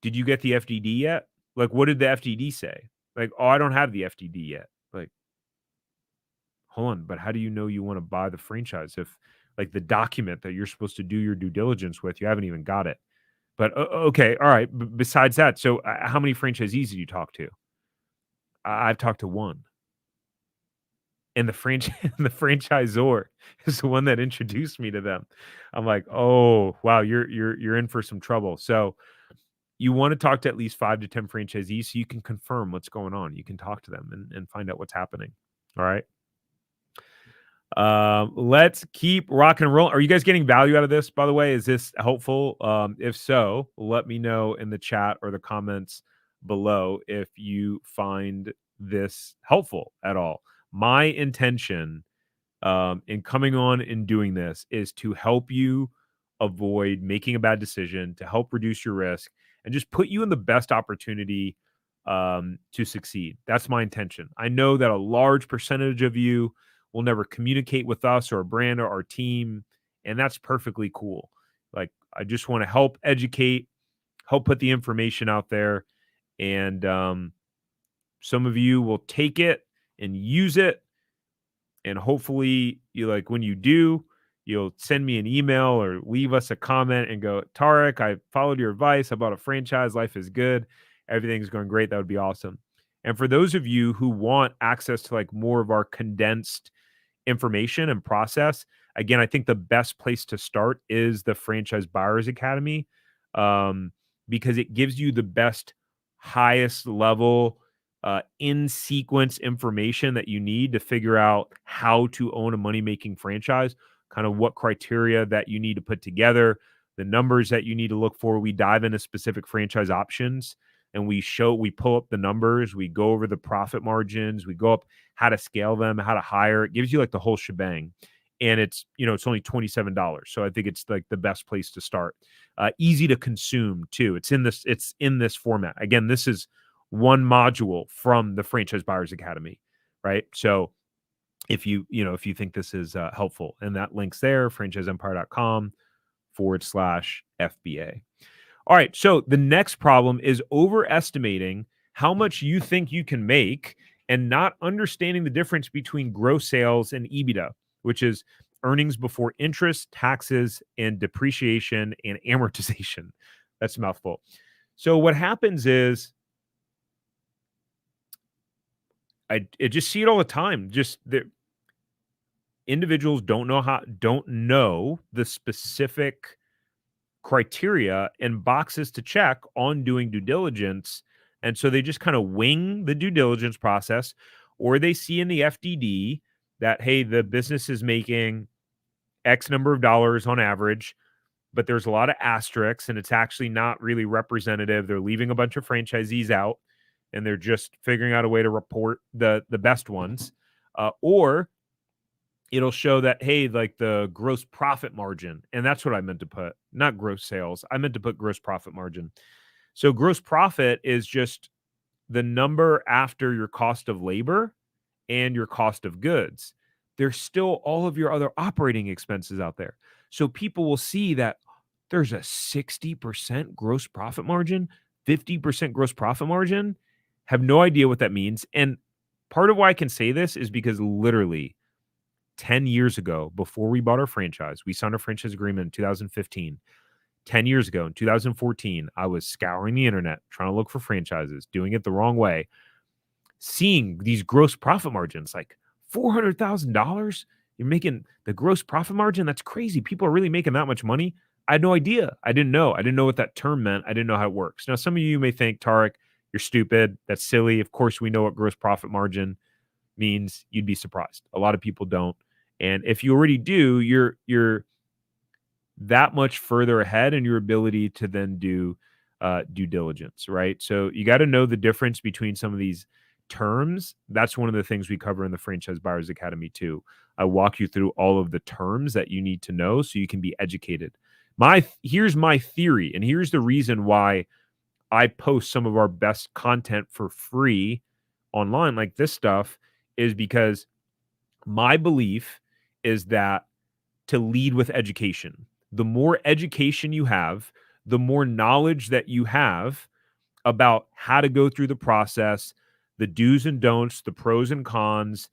did you get the FDD yet? Like, what did the FDD say? Like, oh, I don't have the FDD yet. Like, hold on, but how do you know you want to buy the franchise if like the document that you're supposed to do your due diligence with, you haven't even got it? But okay, all right. Besides that, so how many franchisees do you talk to? I've talked to one, and the the franchisor is the one that introduced me to them. I'm like, oh wow, you're in for some trouble. So you want to talk to at least 5 to 10 franchisees so you can confirm what's going on. You can talk to them and find out what's happening. All right. Let's keep rocking and rolling. Are you guys getting value out of this, by the way? Is this helpful? If so, let me know in the chat or the comments below if you find this helpful at all. My intention in coming on and doing this is to help you avoid making a bad decision, to help reduce your risk, and just put you in the best opportunity to succeed. That's my intention. I know that a large percentage of you will never communicate with us or a brand or our team, and that's perfectly cool. Like, I just want to help educate, help put the information out there, and some of you will take it and use it, and hopefully you like when you do, you'll send me an email or leave us a comment and go, Tarek, I followed your advice. I bought a franchise. Life is good. Everything's going great. That would be awesome. And for those of you who want access to like more of our condensed information and process, again, I think the best place to start is the Franchise Buyers Academy, because it gives you the best, highest level in sequence information that you need to figure out how to own a money making franchise, kind of what criteria that you need to put together, the numbers that you need to look for. We dive into specific franchise options and we pull up the numbers, we go over the profit margins, we go up how to scale them, how to hire. It gives you like the whole shebang. And it's, it's only $27. So I think it's like the best place to start. Easy to consume too. It's in this format. Again, this is one module from the Franchise Buyers Academy, right? So if you think this is helpful, and that link's there, franchiseempire.com/FBA. All right. So the next problem is overestimating how much you think you can make and not understanding the difference between gross sales and EBITDA, which is earnings before interest, taxes, and depreciation and amortization. That's a mouthful. So what happens is I just see it all the time. Just the individuals don't know the specific criteria and boxes to check on doing due diligence. And so they just kind of wing the due diligence process, or they see in the FDD that, hey, the business is making X number of dollars on average, but there's a lot of asterisks and it's actually not really representative. They're leaving a bunch of franchisees out and they're just figuring out a way to report the best ones. Or it'll show that, hey, like the gross profit margin. And that's what I meant to put, not gross sales. I meant to put gross profit margin. So gross profit is just the number after your cost of labor and your cost of goods. There's still all of your other operating expenses out there. So people will see that there's a 60% gross profit margin, 50% gross profit margin, have no idea what that means. And part of why I can say this is because literally 10 years ago, before we bought our franchise, we signed a franchise agreement in 2015. 10 years ago, in 2014, I was scouring the internet, trying to look for franchises, doing it the wrong way, seeing these gross profit margins, like $400,000. You're making the gross profit margin? That's crazy. People are really making that much money. I had no idea. I didn't know. I didn't know what that term meant. I didn't know how it works. Now, some of you may think, Tarek, you're stupid. That's silly. Of course, we know what gross profit margin means. You'd be surprised. A lot of people don't. And if you already do, you're that much further ahead in your ability to then do due diligence, right? So you got to know the difference between some of these terms. That's one of the things we cover in the Franchise Buyers Academy too. I walk you through all of the terms that you need to know so you can be educated. Here's my theory, and here's the reason why I post some of our best content for free online, like this stuff, is because my belief is that to lead with education. The more education you have, the more knowledge that you have about how to go through the process, the do's and don'ts, the pros and cons,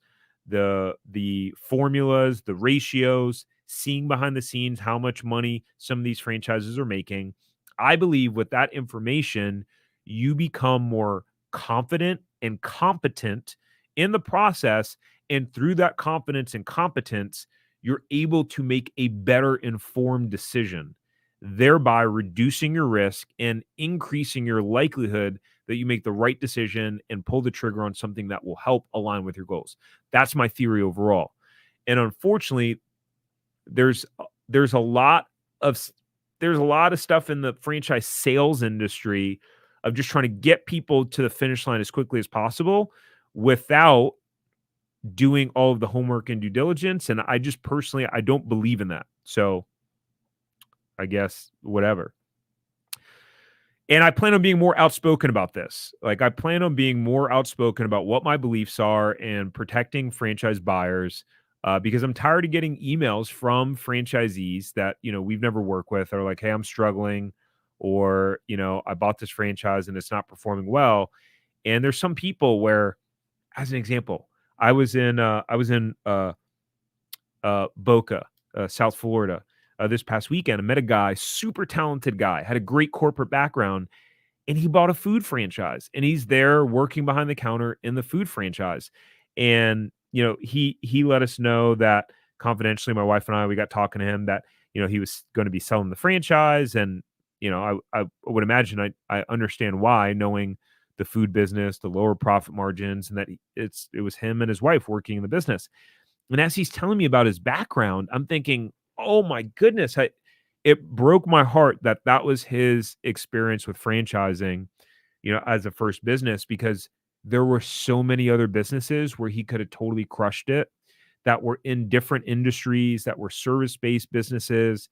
the formulas, the ratios, seeing behind the scenes how much money some of these franchises are making. I believe with that information, you become more confident and competent in the process. And through that confidence and competence, you're able to make a better informed decision, thereby reducing your risk and increasing your likelihood that you make the right decision and pull the trigger on something that will help align with your goals. That's my theory overall. And unfortunately, there's there's a lot of there's a lot of stuff in the franchise sales industry of just trying to get people to the finish line as quickly as possible without doing all of the homework and due diligence. And I just personally, I don't believe in that. So I guess whatever. And I plan on being more outspoken about this. Like, I plan on being more outspoken about what my beliefs are and protecting franchise buyers, because I'm tired of getting emails from franchisees that, we've never worked with, are like, "Hey, I'm struggling," or, "I bought this franchise and it's not performing well." And there's some people where, as an example, I was in Boca, South Florida, this past weekend. I met a guy, super talented guy, had a great corporate background, and he bought a food franchise, and he's there working behind the counter in the food franchise. And he let us know that, confidentially, my wife and I, we got talking to him, that he was going to be selling the franchise. And I would imagine, I understand why, knowing the food business, the lower profit margins, and that it was him and his wife working in the business. And as he's telling me about his background, I'm thinking, oh my goodness, it broke my heart that that was his experience with franchising, as a first business, because there were so many other businesses where he could have totally crushed it, that were in different industries, that were service-based businesses,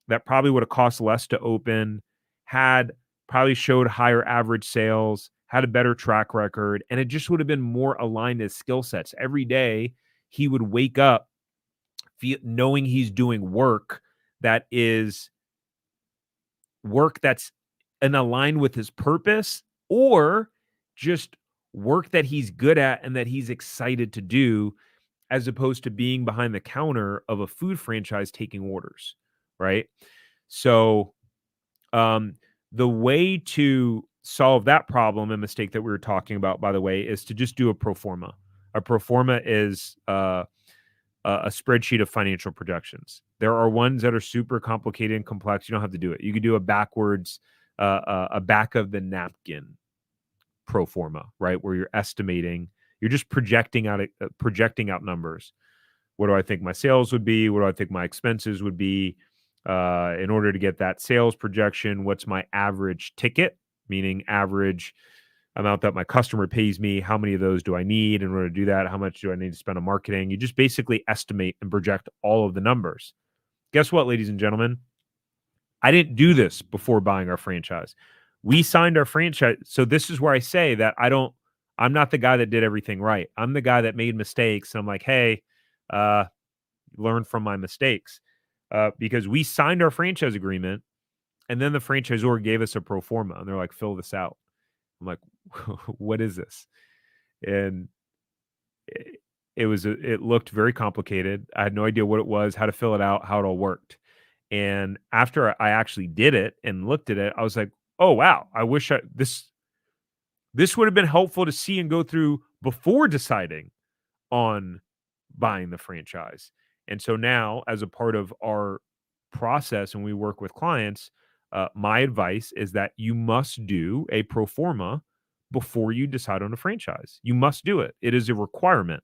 that probably would have cost less to open, had probably showed higher average sales, had a better track record, and it just would have been more aligned to skill sets. Every day he would wake up knowing he's doing work that's in align with his purpose, or just work that he's good at and that he's excited to do, as opposed to being behind the counter of a food franchise taking orders, right? So, um, the way to solve that problem and mistake that we were talking about, by the way, is to just do a pro forma. A pro forma is a spreadsheet of financial projections. There are ones that are super complicated and complex. You don't have to do it. You could do a back of the napkin pro forma, right? Where you're estimating, you're just projecting out numbers. What do I think my sales would be? What do I think my expenses would be? In order to get that sales projection, what's my average ticket, meaning average amount that my customer pays me? How many of those do I need in order to do that? How much do I need to spend on marketing? You just basically estimate and project all of the numbers. Guess what, ladies and gentlemen? I didn't do this before buying our franchise. We signed our franchise. So this is where I say that I'm not the guy that did everything right. I'm the guy that made mistakes. And I'm like, hey, learn from my mistakes. Because we signed our franchise agreement, and then the franchisor gave us a pro forma, and they're like, fill this out. I'm like, what is this? And it looked very complicated. I had no idea what it was, how to fill it out, how it all worked. And after I actually did it and looked at it, I was like, oh wow, I wish this would have been helpful to see and go through before deciding on buying the franchise. And so now, as a part of our process, and we work with clients, my advice is that you must do a pro forma before you decide on a franchise. You must do it. It is a requirement.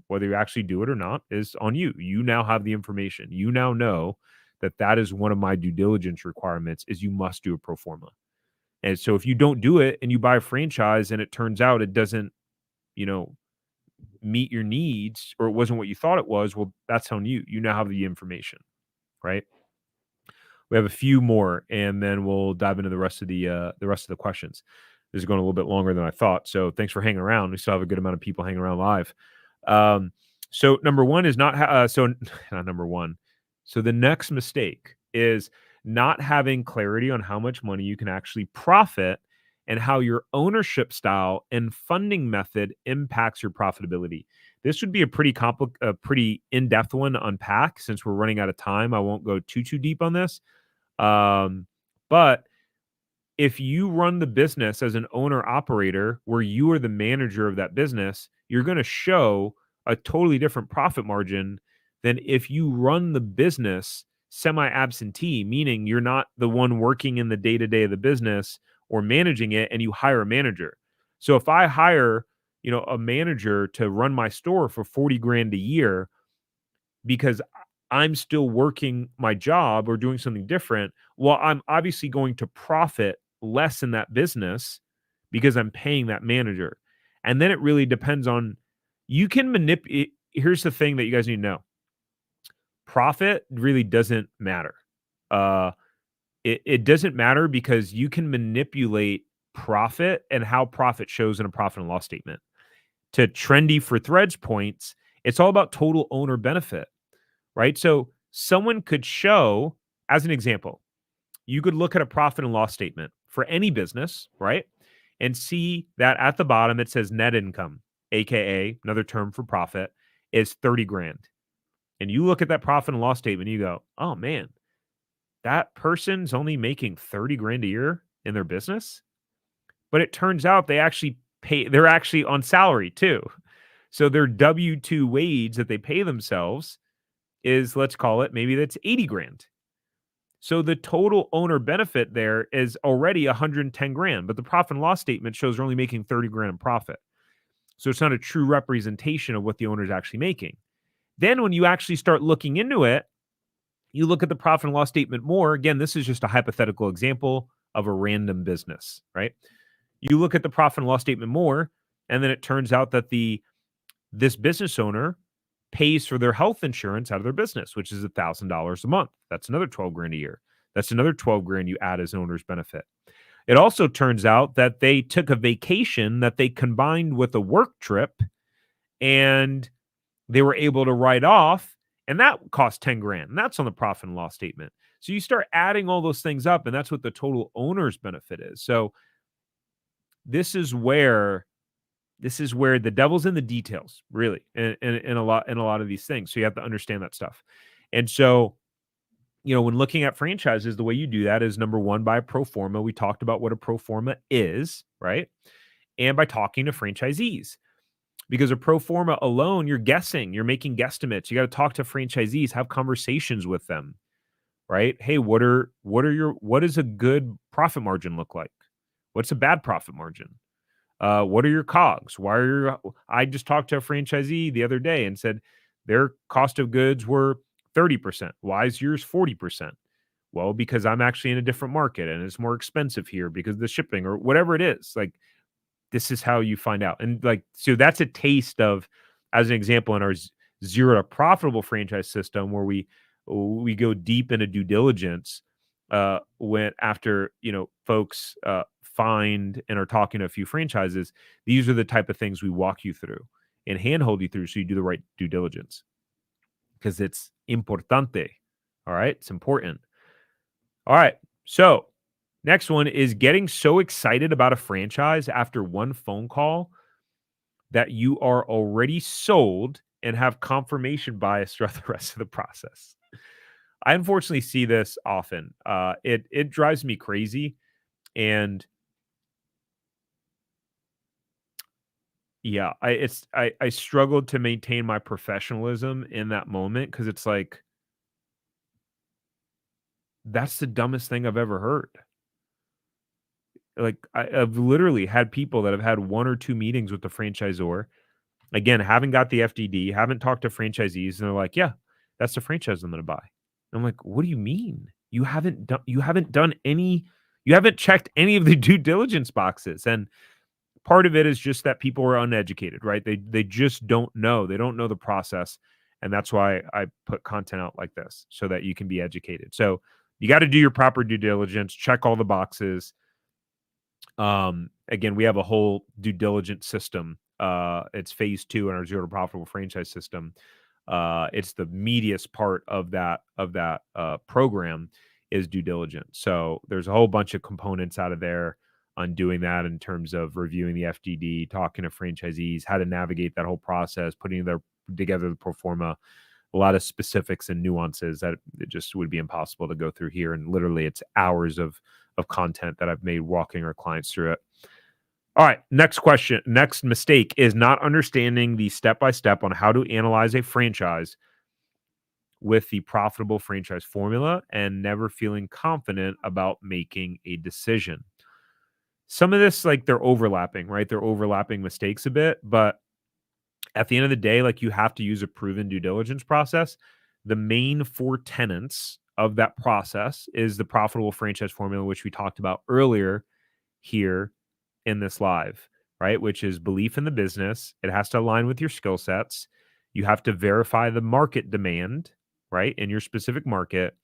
Whether you actually do it or not is on you. You now have the information. You now know that that is one of my due diligence requirements, is you must do a pro forma. And so if you don't do it and you buy a franchise and it turns out it doesn't, meet your needs, or it wasn't what you thought it was, well, that's on you. You now have the information, right? We have a few more, and then we'll dive into the rest of the questions. This is going a little bit longer than I thought, so thanks for hanging around. We still have a good amount of people hanging around live. So number one is not not number one. So the next mistake is not having clarity on how much money you can actually profit and how your ownership style and funding method impacts your profitability. This would be a pretty in-depth one to unpack. Since we're running out of time, I won't go too deep on this. But if you run the business as an owner operator where you are the manager of that business, you're going to show a totally different profit margin than if you run the business semi absentee, meaning you're not the one working in the day to day of the business or managing it, and you hire a manager. So if I hire, a manager to run my store for 40 grand a year, because I'm still working my job or doing something different, well, I'm obviously going to profit less in that business because I'm paying that manager. And then it really depends on, you can manipulate. Here's the thing that you guys need to know. Profit really doesn't matter. It doesn't matter because you can manipulate profit and how profit shows in a profit and loss statement. To Trendy for Threads points, it's all about total owner benefit, right? So someone could show, as an example, you could look at a profit and loss statement for any business, right? And see that at the bottom it says net income, AKA another term for profit, is 30 grand. And you look at that profit and loss statement, and you go, oh man, that person's only making 30 grand a year in their business. But it turns out they're actually on salary too. So their W-2 wage that they pay themselves is, let's call it, maybe that's 80 grand. So the total owner benefit there is already 110 grand, but the profit and loss statement shows they're only making 30 grand in profit. So it's not a true representation of what the owner is actually making. Then when you actually start looking into it, you look at the profit and loss statement more. Again, this is just a hypothetical example of a random business, right? You look at the profit and loss statement more, and then it turns out that this business owner pays for their health insurance out of their business, which is $1,000 a month. That's another 12 grand a year. That's another 12 grand you add as owner's benefit. It also turns out that they took a vacation that they combined with a work trip, and they were able to write off, and that cost 10 grand. And that's on the profit and loss statement. So you start adding all those things up, and that's what the total owner's benefit is. So this is where the devil's in the details, really, in a lot of these things. So you have to understand that stuff. And so, when looking at franchises, the way you do that is, number one, by a Proforma. We talked about what a Proforma is, right? And by talking to franchisees. Because a Proforma alone, you're guessing, you're making guesstimates. You got to talk to franchisees, have conversations with them, right? Hey, what does a good profit margin look like? What's a bad profit margin? What are your COGS? I just talked to a franchisee the other day and said their cost of goods were 30%. Why is yours 40%? Well, because I'm actually in a different market and it's more expensive here because of the shipping or whatever it is. Like, this is how you find out. And so that's a taste of, as an example, in our zero to profitable franchise system, where we go deep into due diligence, when after, folks, find and are talking to a few franchises. These are the type of things we walk you through and handhold you through so you do the right due diligence, because it's importante. All right. It's important. All right. So next one is getting so excited about a franchise after one phone call that you are already sold and have confirmation bias throughout the rest of the process. I unfortunately see this often. It drives me crazy. And yeah, I struggled to maintain my professionalism in that moment, because it's like, that's the dumbest thing I've ever heard. Like, I've literally had people that have had one or two meetings with the franchisor. Again, haven't got the FDD, haven't talked to franchisees, and they're like, "Yeah, that's the franchise I'm going to buy." I'm like, "What do you mean? You haven't checked any of the due diligence boxes." And part of it is just that people are uneducated, right? They just don't know. They don't know the process. And that's why I put content out like this, so that you can be educated. So you got to do your proper due diligence, check all the boxes. Again, we have a whole due diligence system. It's phase 2 in our zero to profitable franchise system. It's the meatiest part of that program is due diligence. So there's a whole bunch of components out of there. on doing that in terms of reviewing the FDD, talking to franchisees, how to navigate that whole process, putting together the Proforma, a lot of specifics and nuances that it just would be impossible to go through here. And literally it's hours of content that I've made walking our clients through it. All right, next question. Next mistake is not understanding the step-by-step on how to analyze a franchise with the profitable franchise formula and never feeling confident about making a decision. Some of this, like, they're overlapping, right? They're overlapping mistakes a bit, but at the end of the day, like, you have to use a proven due diligence process. The main 4 tenets of that process is the profitable franchise formula, which we talked about earlier here in this live, right? Which is belief in the business. It has to align with your skill sets. You have to verify the market demand, right, in your specific market.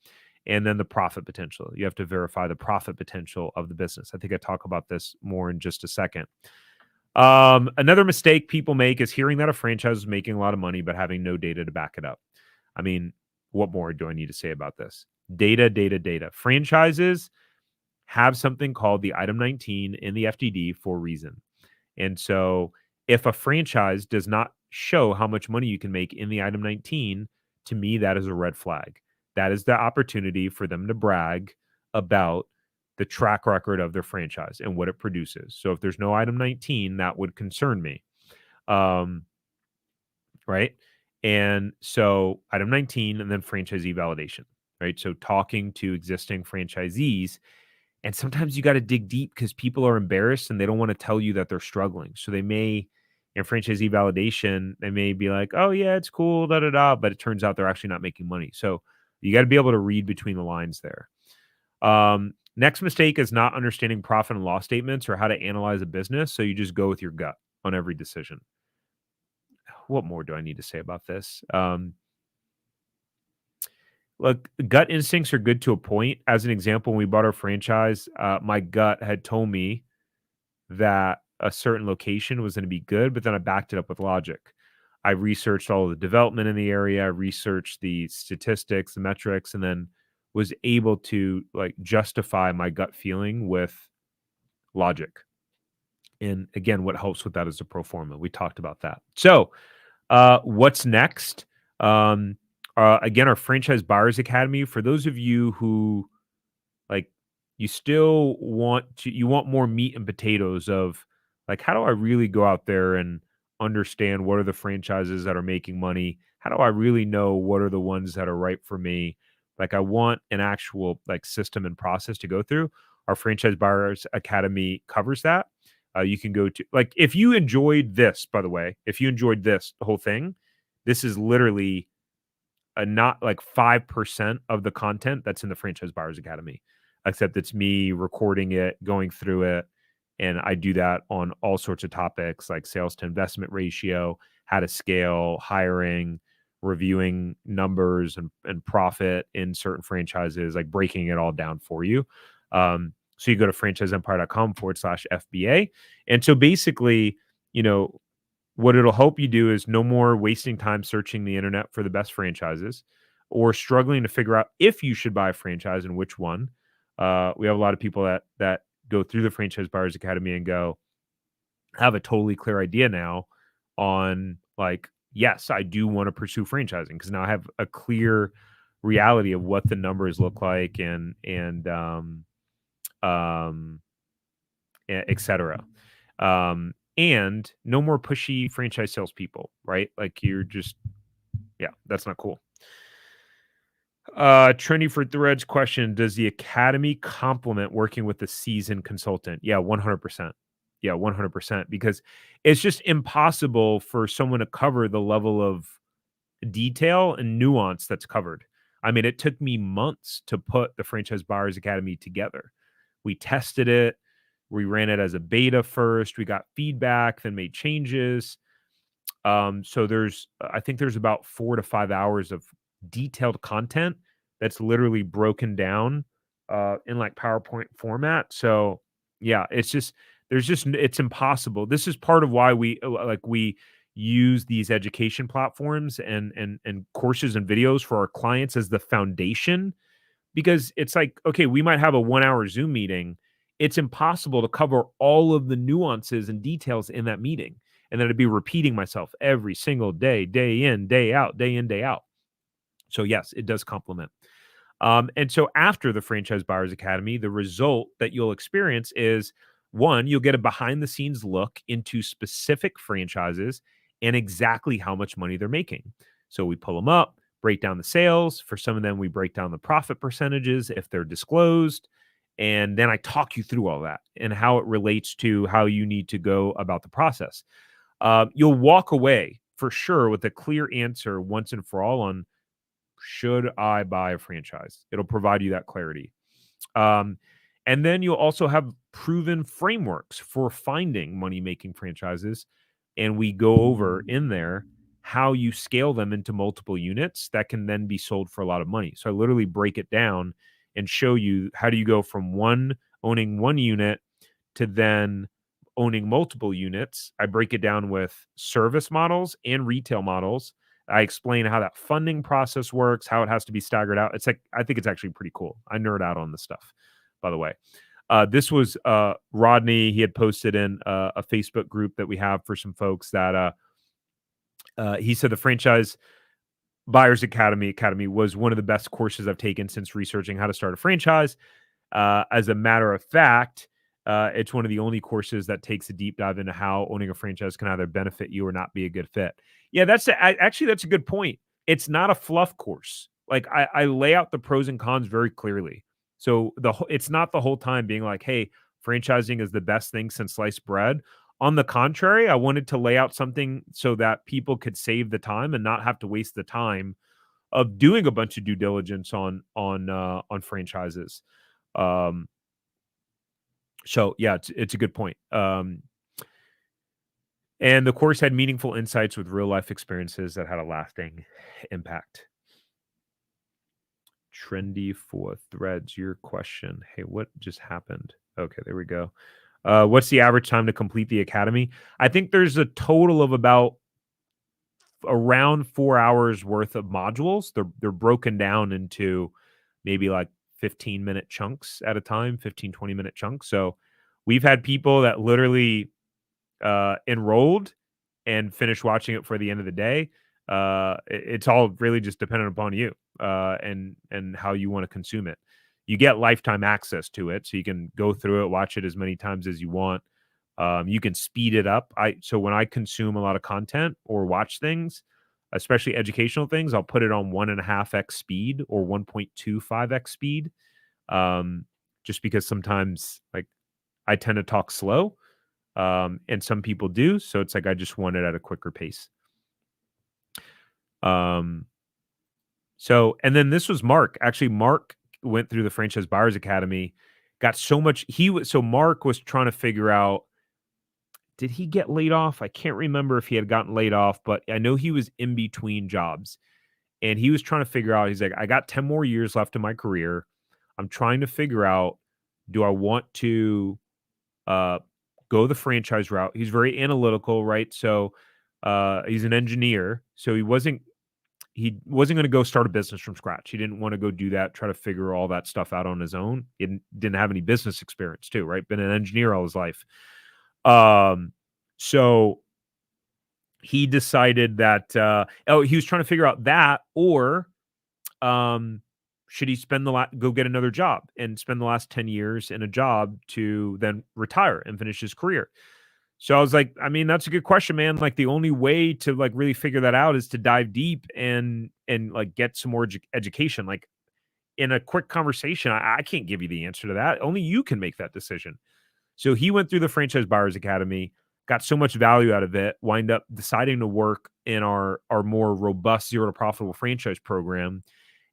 And then the profit potential. You have to verify the profit potential of the business. I think I talk about this more in just a second. Another mistake people make is hearing that a franchise is making a lot of money, but having no data to back it up. I mean, what more do I need to say about this? Data, data, data. Franchises have something called the item 19 in the FDD for a reason. And so if a franchise does not show how much money you can make in the item 19, to me, that is a red flag. That is the opportunity for them to brag about the track record of their franchise and what it produces. So if there's no item 19, that would concern me. Right. And so item 19 and then franchisee validation, right? So talking to existing franchisees, and sometimes you got to dig deep because people are embarrassed and they don't want to tell you that they're struggling. So they may, in franchisee validation, they may be like, oh yeah, it's cool, da da da, but it turns out they're actually not making money. So you got to be able to read between the lines there. Next mistake is not understanding profit and loss statements or how to analyze a business. So you just go with your gut on every decision. What more do I need to say about this? Look, gut instincts are good to a point. As an example, when we bought our franchise, my gut had told me that a certain location was going to be good, but then I backed it up with logic. I researched all of the development in the area, I researched the statistics, the metrics, and then was able to like justify my gut feeling with logic. And again, what helps with that is the Proforma. We talked about that. So, what's next? Again, our Franchise Buyers Academy. For those of you who like, you still you want more meat and potatoes of like, how do I really go out there and understand what are the franchises that are making money? How do I really know what are the ones that are right for me? Like, I want an actual like system and process to go through. Our Franchise Buyers Academy covers that. You can go to, like, if you enjoyed this, by the way, if you enjoyed this, the whole thing, this is literally not like 5% of the content that's in the Franchise Buyers Academy, except it's me recording it, going through it. And I do that on all sorts of topics like sales to investment ratio, how to scale, hiring, reviewing numbers and profit in certain franchises, like breaking it all down for you. So you go to franchiseempire.com/FBA. And so basically, you know, what it'll help you do is no more wasting time searching the internet for the best franchises or struggling to figure out if you should buy a franchise and which one. We have a lot of people that go through the Franchise Buyers Academy and go, have a totally clear idea now on like, yes, I do want to pursue franchising because now I have a clear reality of what the numbers look like and et cetera. And no more pushy franchise salespeople, right? Like you're just, yeah, that's not cool. Trendy for Threads question: does the academy complement working with a seasoned consultant? Yeah, 100%. Yeah, 100%. Because it's just impossible for someone to cover the level of detail and nuance that's covered. I mean, it took me months to put the Franchise Buyers Academy together. We tested it. We ran it as a beta first. We got feedback, then made changes. So I think there's about 4 to 5 hours of detailed content that's literally broken down in like PowerPoint format. So yeah, it's impossible. This is part of why we use these education platforms and courses and videos for our clients as the foundation, because it's like, okay, we might have a 1 hour Zoom meeting it's impossible to cover all of the nuances and details in that meeting. And then I'd be repeating myself every single day, day in, day out, day in, day out. So yes, it does complement. And so after the Franchise Buyers Academy, the result that you'll experience is one, you'll get a behind the scenes look into specific franchises and exactly how much money they're making. So we pull them up, break down the sales. For some of them, we break down the profit percentages if they're disclosed. And then I talk you through all that and how it relates to how you need to go about the process. You'll walk away for sure with a clear answer once and for all on should I buy a franchise? It'll provide you that clarity. Um, and then you'll also have proven frameworks for finding money making franchises. And we go over in there how you scale them into multiple units that can then be sold for a lot of money. So I literally break it down and show you how do you go from owning one unit to then owning multiple units. I break it down with service models and retail models. I explain how that funding process works, how it has to be staggered out. It's like, I think it's actually pretty cool. I nerd out on this stuff, by the way. This was Rodney. He had posted in a Facebook group that we have for some folks that he said the Franchise Buyers Academy was one of the best courses I've taken since researching how to start a franchise. As a matter of fact, it's one of the only courses that takes a deep dive into how owning a franchise can either benefit you or not be a good fit. Yeah, actually, that's a good point. It's not a fluff course. Like I lay out the pros and cons very clearly. So it's not the whole time being like, hey, franchising is the best thing since sliced bread. On the contrary, I wanted to lay out something so that people could save the time and not have to waste the time of doing a bunch of due diligence on franchises. So yeah, it's a good point. And the course had meaningful insights with real life experiences that had a lasting impact. Trendy for threads. Your question. Hey, what just happened? Okay, there we go. What's the average time to complete the academy? I think there's a total of about around 4 hours worth of modules. They're broken down into maybe like 15-minute chunks at a time, 15-20-minute chunks. So we've had people that literally enrolled and finished watching it for the end of the day. It's all really just dependent upon you and how you want to consume it. You get lifetime access to it, so you can go through it, watch it as many times as you want. You can speed it up. So when I consume a lot of content or watch things, especially educational things, I'll put it on 1.5x speed or 1.25x speed. Just because sometimes like I tend to talk slow. And some people do. So it's like I just want it at a quicker pace. And then this was Mark. Actually, Mark went through the Franchise Buyers Academy, got so much. So Mark was trying to figure out, did he get laid off? I can't remember if he had gotten laid off, but I know he was in between jobs. And he was trying to figure out, he's like, I got 10 more years left in my career. I'm trying to figure out, do I want to go the franchise route? He's very analytical, right? So he's an engineer. So he wasn't going to go start a business from scratch. He didn't want to go do that, try to figure all that stuff out on his own. He didn't have any business experience too, right? Been an engineer all his life. So he decided that he was trying to figure out that, or should he go get another job and spend the last 10 years in a job to then retire and finish his career? So I was like, I mean, that's a good question, man. Like the only way to like really figure that out is to dive deep and like get some more education. Like in a quick conversation, I can't give you the answer to that. Only you can make that decision. So he went through the Franchise Buyers Academy, got so much value out of it, wind up deciding to work in our more robust zero to profitable franchise program.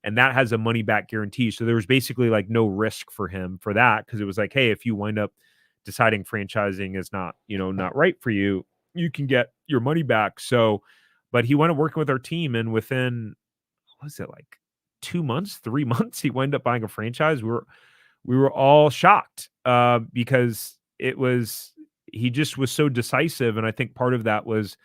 And that has a money back guarantee. So there was basically like no risk for him for that. Cause it was like, hey, if you wind up deciding franchising is not right for you, you can get your money back. So, but he went up working with our team, and within, what was it, like 2 months, 3 months, he wound up buying a franchise. We were all shocked because he just was so decisive. And I think part of that was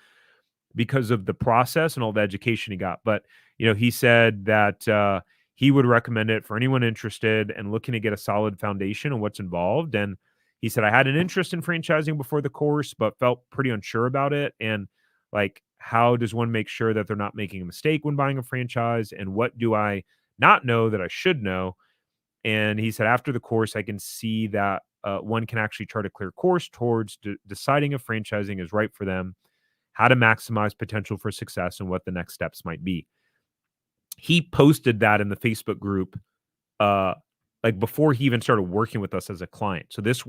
because of the process and all the education he got. But, he said that he would recommend it for anyone interested and looking to get a solid foundation on what's involved. And He said, I had an interest in franchising before the course, but felt pretty unsure about it. And like, how does one make sure that they're not making a mistake when buying a franchise? And what do I not know that I should know? And he said, after the course, I can see that one can actually chart a clear course towards deciding if franchising is right for them, how to maximize potential for success, and what the next steps might be. He posted that in the Facebook group, uh, like before he even started working with us as a client. So this,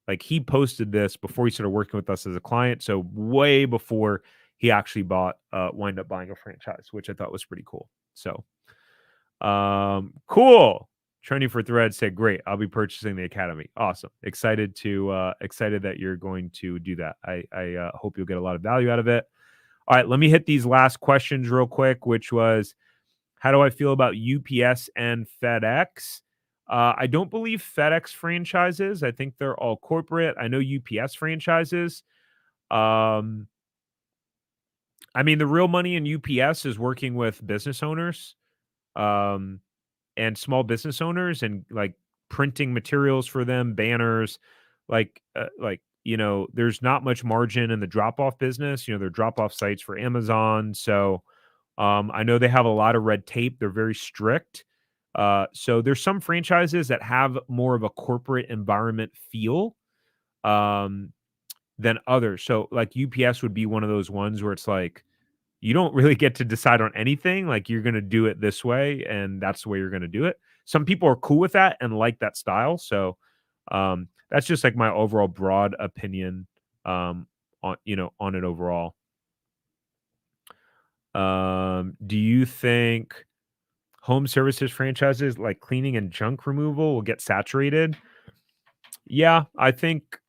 like he posted this before he started working with us as a client. So way before he actually wind up buying a franchise, which I thought was pretty cool. So, cool. Training for Thread said, great. I'll be purchasing the Academy. Awesome. Excited that you're going to do that. I hope you'll get a lot of value out of it. All right, let me hit these last questions real quick, which was, how do I feel about UPS and FedEx? I don't believe FedEx franchises. I think they're all corporate. I know UPS franchises. Um, I mean, the real money in UPS is working with business owners, um, and small business owners, and like printing materials for them, banners, there's not much margin in the drop off business. They're drop off sites for Amazon, so I know they have a lot of red tape. They're very strict. So there's some franchises that have more of a corporate environment feel, um, than others. So like UPS would be one of those ones where it's like you don't really get to decide on anything. Like you're going to do it this way, and that's the way you're going to do it. Some people are cool with that and like that style. So that's just like my overall broad opinion, on it overall. Do you think home services franchises like cleaning and junk removal will get saturated? Yeah, I think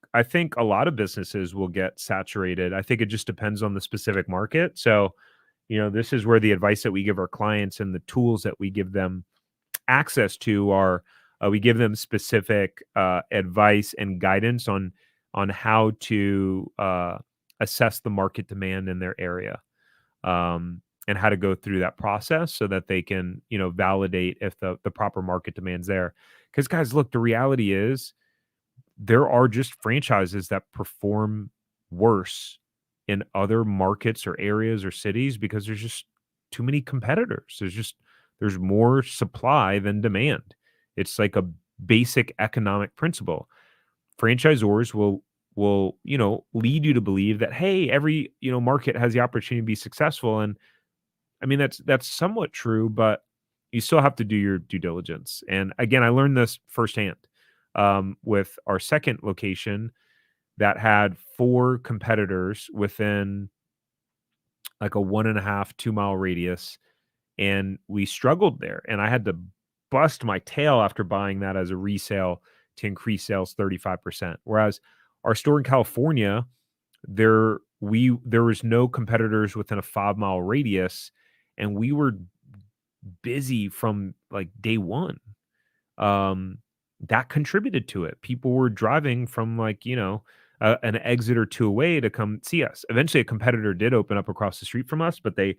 a lot of businesses will get saturated. I think it just depends on the specific market. So, this is where the advice that we give our clients and the tools that we give them access to are, we give them specific advice and guidance on how to assess the market demand in their area, and how to go through that process so that they can, validate if the proper market demand's there. Because guys, look, the reality is there are just franchises that perform worse in other markets or areas or cities because there's just too many competitors. There's more supply than demand. It's like a basic economic principle. Franchisors will lead you to believe that, hey, every market has the opportunity to be successful. And I mean, that's somewhat true, but you still have to do your due diligence. And again, I learned this firsthand, with our second location that had 4 competitors within like a 1.5, 2-mile radius, and we struggled there. And I had to bust my tail after buying that as a resale to increase sales 35%. Whereas our store in California, there was no competitors within a 5-mile radius, and we were busy from like day one. That contributed to it. People were driving from like, an exit or two away to come see us. Eventually a competitor did open up across the street from us, but they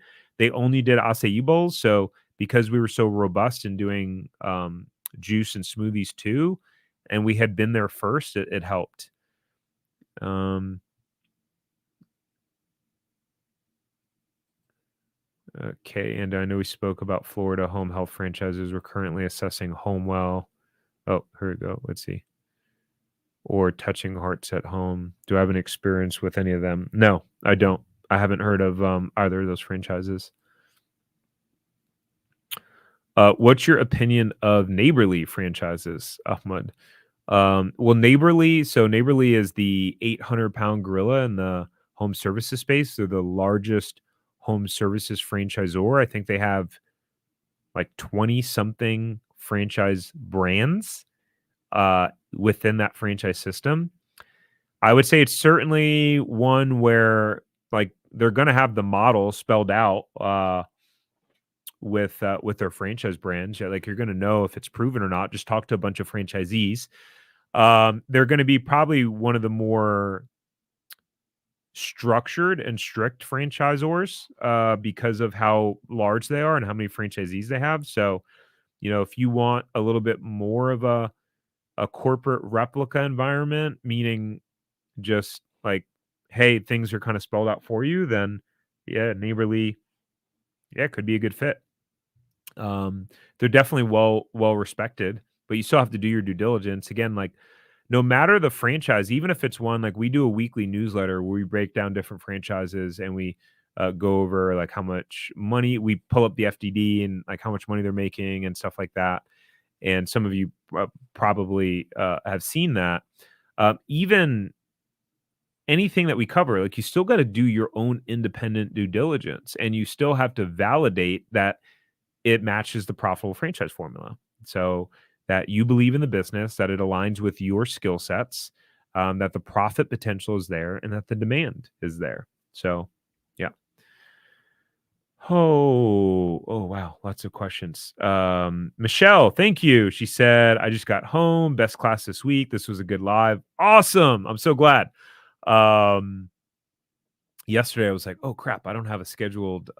only did acai bowls. So because we were so robust in doing juice and smoothies too, and we had been there first, it helped. Okay, and I know we spoke about Florida home health franchises. We're currently assessing Homewell. Oh, here we go. Let's see. Or Touching Hearts at Home. Do I have an experience with any of them? No, I don't. I haven't heard of either of those franchises. What's your opinion of Neighborly franchises, Ahmad? Well, Neighborly is the 800-pound gorilla in the home services space. They're the largest home services franchisor. I think they have like 20 something franchise brands within that franchise system. I would say it's certainly one where like they're going to have the model spelled out with their franchise brands. Yeah, like you're going to know if it's proven or not. Just talk to a bunch of franchisees. They're going to be probably one of the more structured and strict franchisors because of how large they are and how many franchisees they have. So, if you want a little bit more of a corporate replica environment, meaning just like, hey, things are kind of spelled out for you, then yeah, neighborly, yeah, could be a good fit. Um, they're definitely well respected, but you still have to do your due diligence. Again, like no matter the franchise, even if it's one like we do a weekly newsletter where we break down different franchises and we go over like how much money we pull up the FDD and like how much money they're making and stuff like that. And some of you probably have seen that. Even anything that we cover, like you still got to do your own independent due diligence, and you still have to validate that it matches the profitable franchise formula. So that you believe in the business, that it aligns with your skill sets, that the profit potential is there, and that the demand is there. So, yeah. Oh, wow. Lots of questions. Michelle, thank you. She said, I just got home. Best class this week. This was a good live. Awesome. I'm so glad. Um, Yesterday I was like, "Oh crap, I don't have a scheduled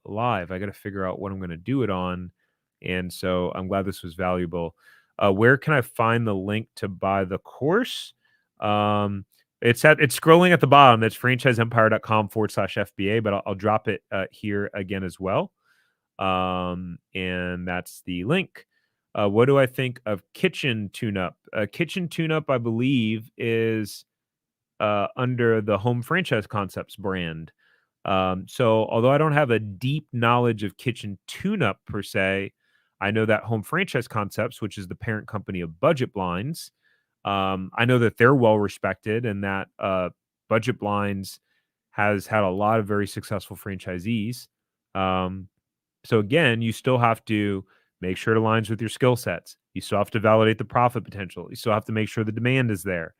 live. I got to figure out what I'm going to do it on." And so I'm glad this was valuable. Where can I find the link to buy the course? Um, it's scrolling at the bottom. It's franchiseempire.com/FBA, but I'll drop it here again as well. And that's the link. What do I think of Kitchen Tune Up? Kitchen Tune Up, I believe, is under the Home Franchise Concepts brand. So although I don't have a deep knowledge of kitchen tune-up per se, I know that Home Franchise Concepts, which is the parent company of Budget Blinds, I know that they're well respected and that Budget Blinds has had a lot of very successful franchisees. Um, so again, you still have to make sure it aligns with your skill sets. You still have to validate the profit potential. You still have to make sure the demand is there,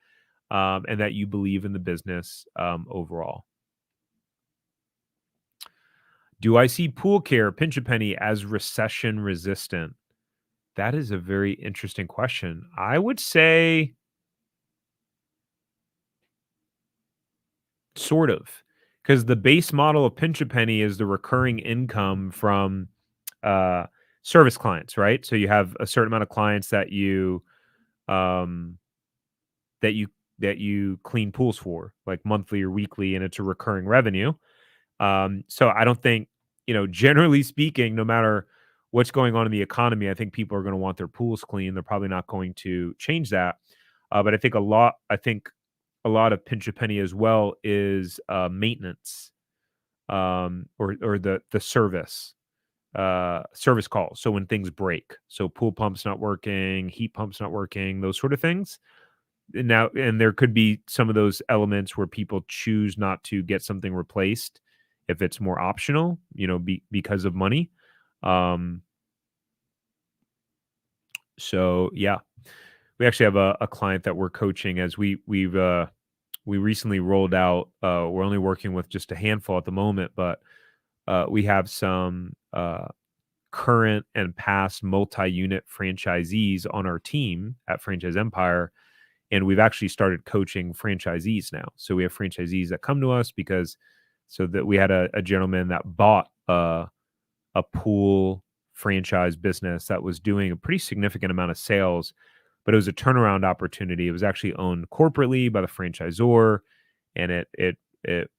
and that you believe in the business overall. Do I see pool care, pinch a penny as recession resistant? That is a very interesting question. I would say sort of, because the base model of pinch a penny is the recurring income from uh, service clients, right? So you have a certain amount of clients um, that you that you clean pools for, like monthly or weekly, and it's a recurring revenue. So I don't think, generally speaking, no matter what's going on in the economy, I think people are going to want their pools clean. They're probably not going to change that. But I think a lot of pinch a penny as well is maintenance, or the service calls. So when things break, so pool pump's not working, heat pump's not working, those sort of things. And there could be some of those elements where people choose not to get something replaced if it's more optional, because of money. Um, so yeah, we actually have a client that we're coaching as we recently rolled out. We're only working with just a handful at the moment, but we have some current and past multi-unit franchisees on our team at Franchise Empire. And we've actually started coaching franchisees now. So we have franchisees that come to us so that we had a gentleman that bought a pool franchise business that was doing a pretty significant amount of sales, but it was a turnaround opportunity. It was actually owned corporately by the franchisor, and it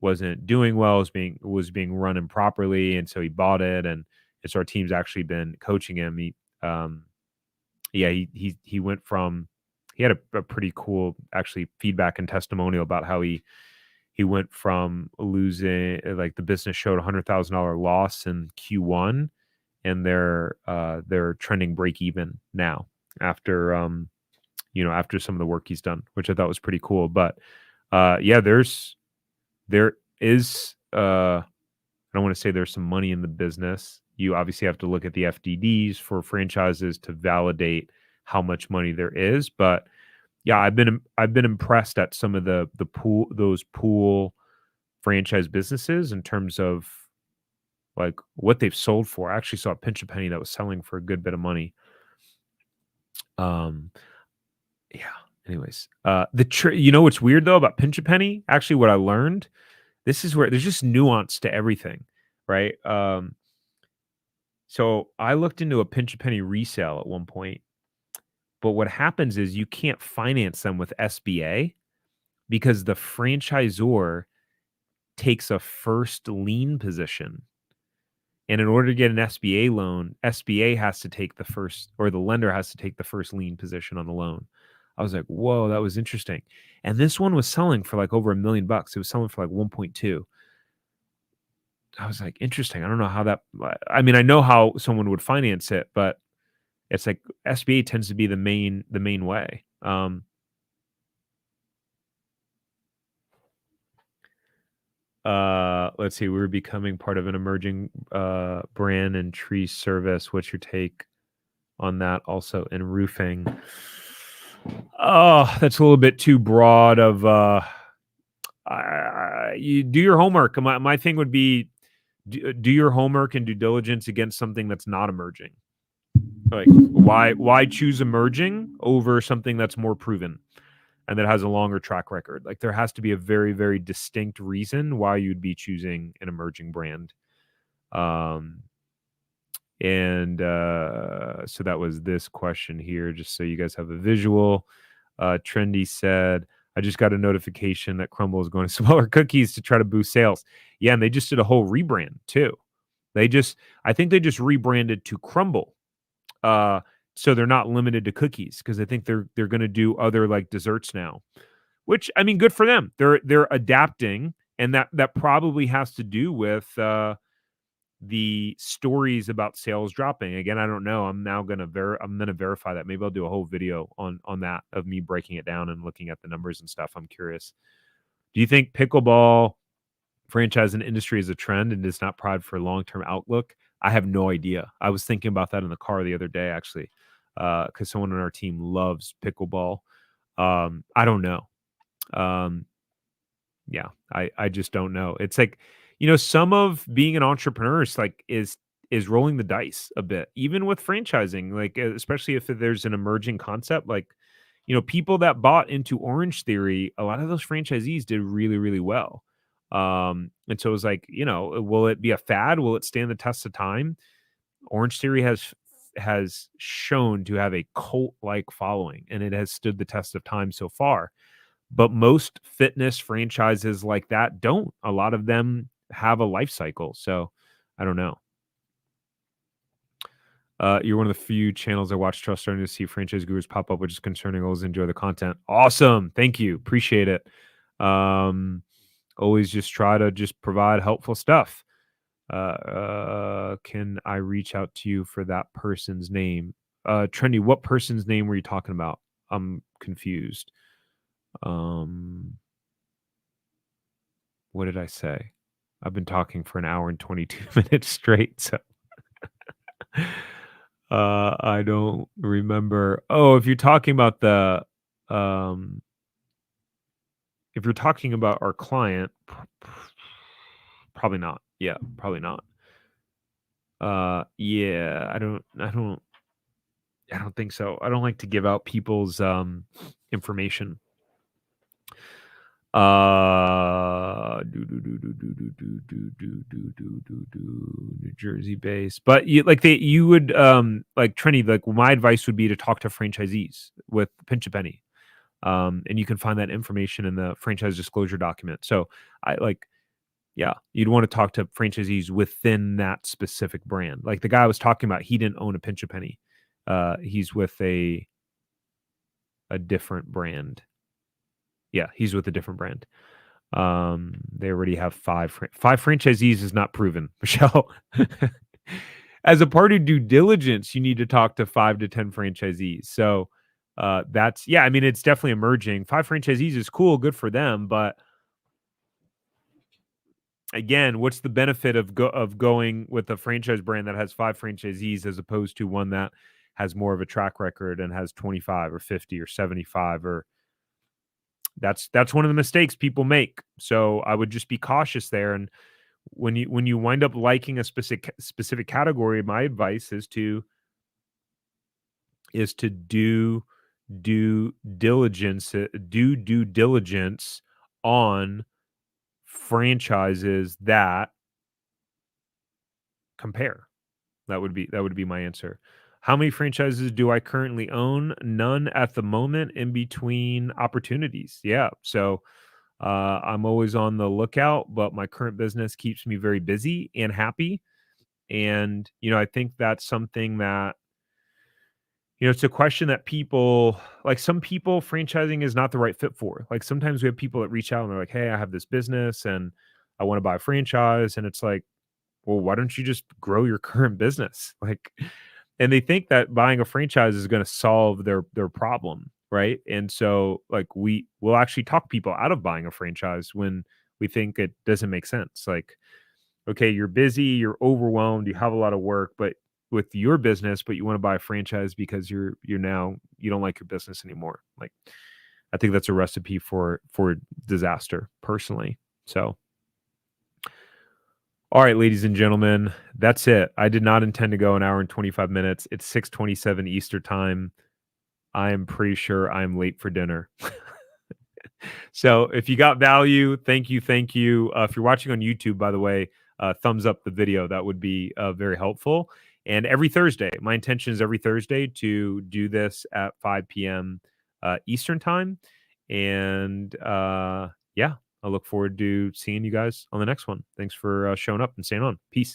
wasn't doing well. It was being run improperly, and so he bought it. And so our team's actually been coaching him. Um, he went from he had a pretty cool actually feedback and testimonial about how he went from losing, like the business showed $100,000 loss in Q1, and they're trending break even now after after some of the work he's done, which I thought was pretty cool. But yeah, there is I don't want to say there's some money in the business. You obviously have to look at the FDDs for franchises to validate how much money there is. But yeah, I've been impressed at some of those pool franchise businesses in terms of like what they've sold for. I actually saw a pinch a penny that was selling for a good bit of money. Um, yeah. Anyways, what's weird though about pinch a penny? Actually, what I learned, this is where there's just nuance to everything, right? So I looked into a pinch a penny resale at one point, But what happens is you can't finance them with SBA because the franchisor takes a first lien position. And in order to get an SBA loan, SBA has to take the first, or the lender has to take the first lien position on the loan. I was like, whoa, that was interesting. And this one was selling for like over $1 million. It was selling for like 1.2. I was like, interesting. I don't know how that, I mean, I know how someone would finance it, but it's like SBA tends to be the main way. Let's see. We're becoming part of an emerging brand and tree service. What's your take on that? Also in roofing. Oh, that's a little bit too broad of you do your homework. My thing would be do your homework and due diligence against something that's not emerging. Like why choose emerging over something that's more proven and that has a longer track record? Like there has to be a very, very distinct reason why you'd be choosing an emerging brand. So that was this question here, just so you guys have a visual. Trendy said, I just got a notification that Crumble is going to smaller cookies to try to boost sales. Yeah, and they just did a whole rebrand too. I think they just rebranded to Crumble. So they're not limited to cookies because I think they're going to do other like desserts now. Which I mean, good for them. They're adapting, and that probably has to do with the stories about sales dropping. Again, I don't know. I'm now gonna verify that. Maybe I'll do a whole video on that of me breaking it down and looking at the numbers and stuff. I'm curious. Do you think pickleball franchise and industry is a trend and is not pride for long-term outlook? I have no idea. I was thinking about that in the car the other day, actually, because someone on our team loves pickleball. I don't know. Yeah, I just don't know. It's like, some of being an entrepreneur is rolling the dice a bit, even with franchising, like especially if there's an emerging concept, like, people that bought into Orange Theory, a lot of those franchisees did really, really well. And so it was like, will it be a fad? Will it stand the test of time? Orange Theory has shown to have a cult-like following, and it has stood the test of time so far. But most fitness franchises like that don't. A lot of them have a life cycle. So I don't know. You're one of the few channels I watch trust starting to see franchise gurus pop up, which is concerning. Always enjoy the content. Awesome. Thank you. Appreciate it. Always just try to just provide helpful stuff. Can I reach out to you for that person's name? Trendy, what person's name were you talking about? I'm confused. What did I say? I've been talking for an hour and 22 minutes straight, so I don't remember. Oh, if you're talking about if you're talking about our client, probably not. Yeah, probably not. Yeah, I don't think so. I don't like to give out people's information. New Jersey based, but you would like Trini. Like my advice would be to talk to franchisees with Pinch a Penny, and you can find that information in the franchise disclosure document. So you'd want to talk to franchisees within that specific brand. Like the guy I was talking about, he didn't own a Pinch a Penny. He's with a different brand. Yeah, he's with a different brand. They already have five franchisees is not proven, Michelle. As a part of due diligence, you need to talk to 5 to 10 franchisees. So that's, I mean, it's definitely emerging. 5 franchisees is cool, good for them, but again, what's the benefit of going with a franchise brand that has 5 franchisees as opposed to one that has more of a track record and has 25 or 50 or 75? Or that's one of the mistakes people make. So I would just be cautious there. And when you wind up liking a specific category, my advice is to do due diligence on franchises that compare. That would be my answer. How many franchises do I currently own? None at the moment, in between opportunities. Yeah. So I'm always on the lookout, but my current business keeps me very busy and happy. And, I think that's something that, it's a question that people, like some people, franchising is not the right fit for. Like sometimes we have people that reach out and they're like, hey, I have this business and I want to buy a franchise. And it's like, well, why don't you just grow your current business? Like, and they think that buying a franchise is going to solve their problem, right? And so, like, we will actually talk people out of buying a franchise when we think it doesn't make sense. Like, okay, you're busy, you're overwhelmed, you have a lot of work, but with your business, but you want to buy a franchise because you're now you don't like your business anymore. Like, I think that's a recipe for disaster, personally. So, all right, ladies and gentlemen, that's it. I did not intend to go an hour and 25 minutes. It's 6:27 Eastern time. I am pretty sure I'm late for dinner. So if you got value, thank you, thank you. If you're watching on YouTube, by the way, thumbs up the video. That would be very helpful. And every Thursday, my intention is every Thursday to do this at 5 p.m. Eastern time. And yeah, I look forward to seeing you guys on the next one. Thanks for showing up and staying on. Peace.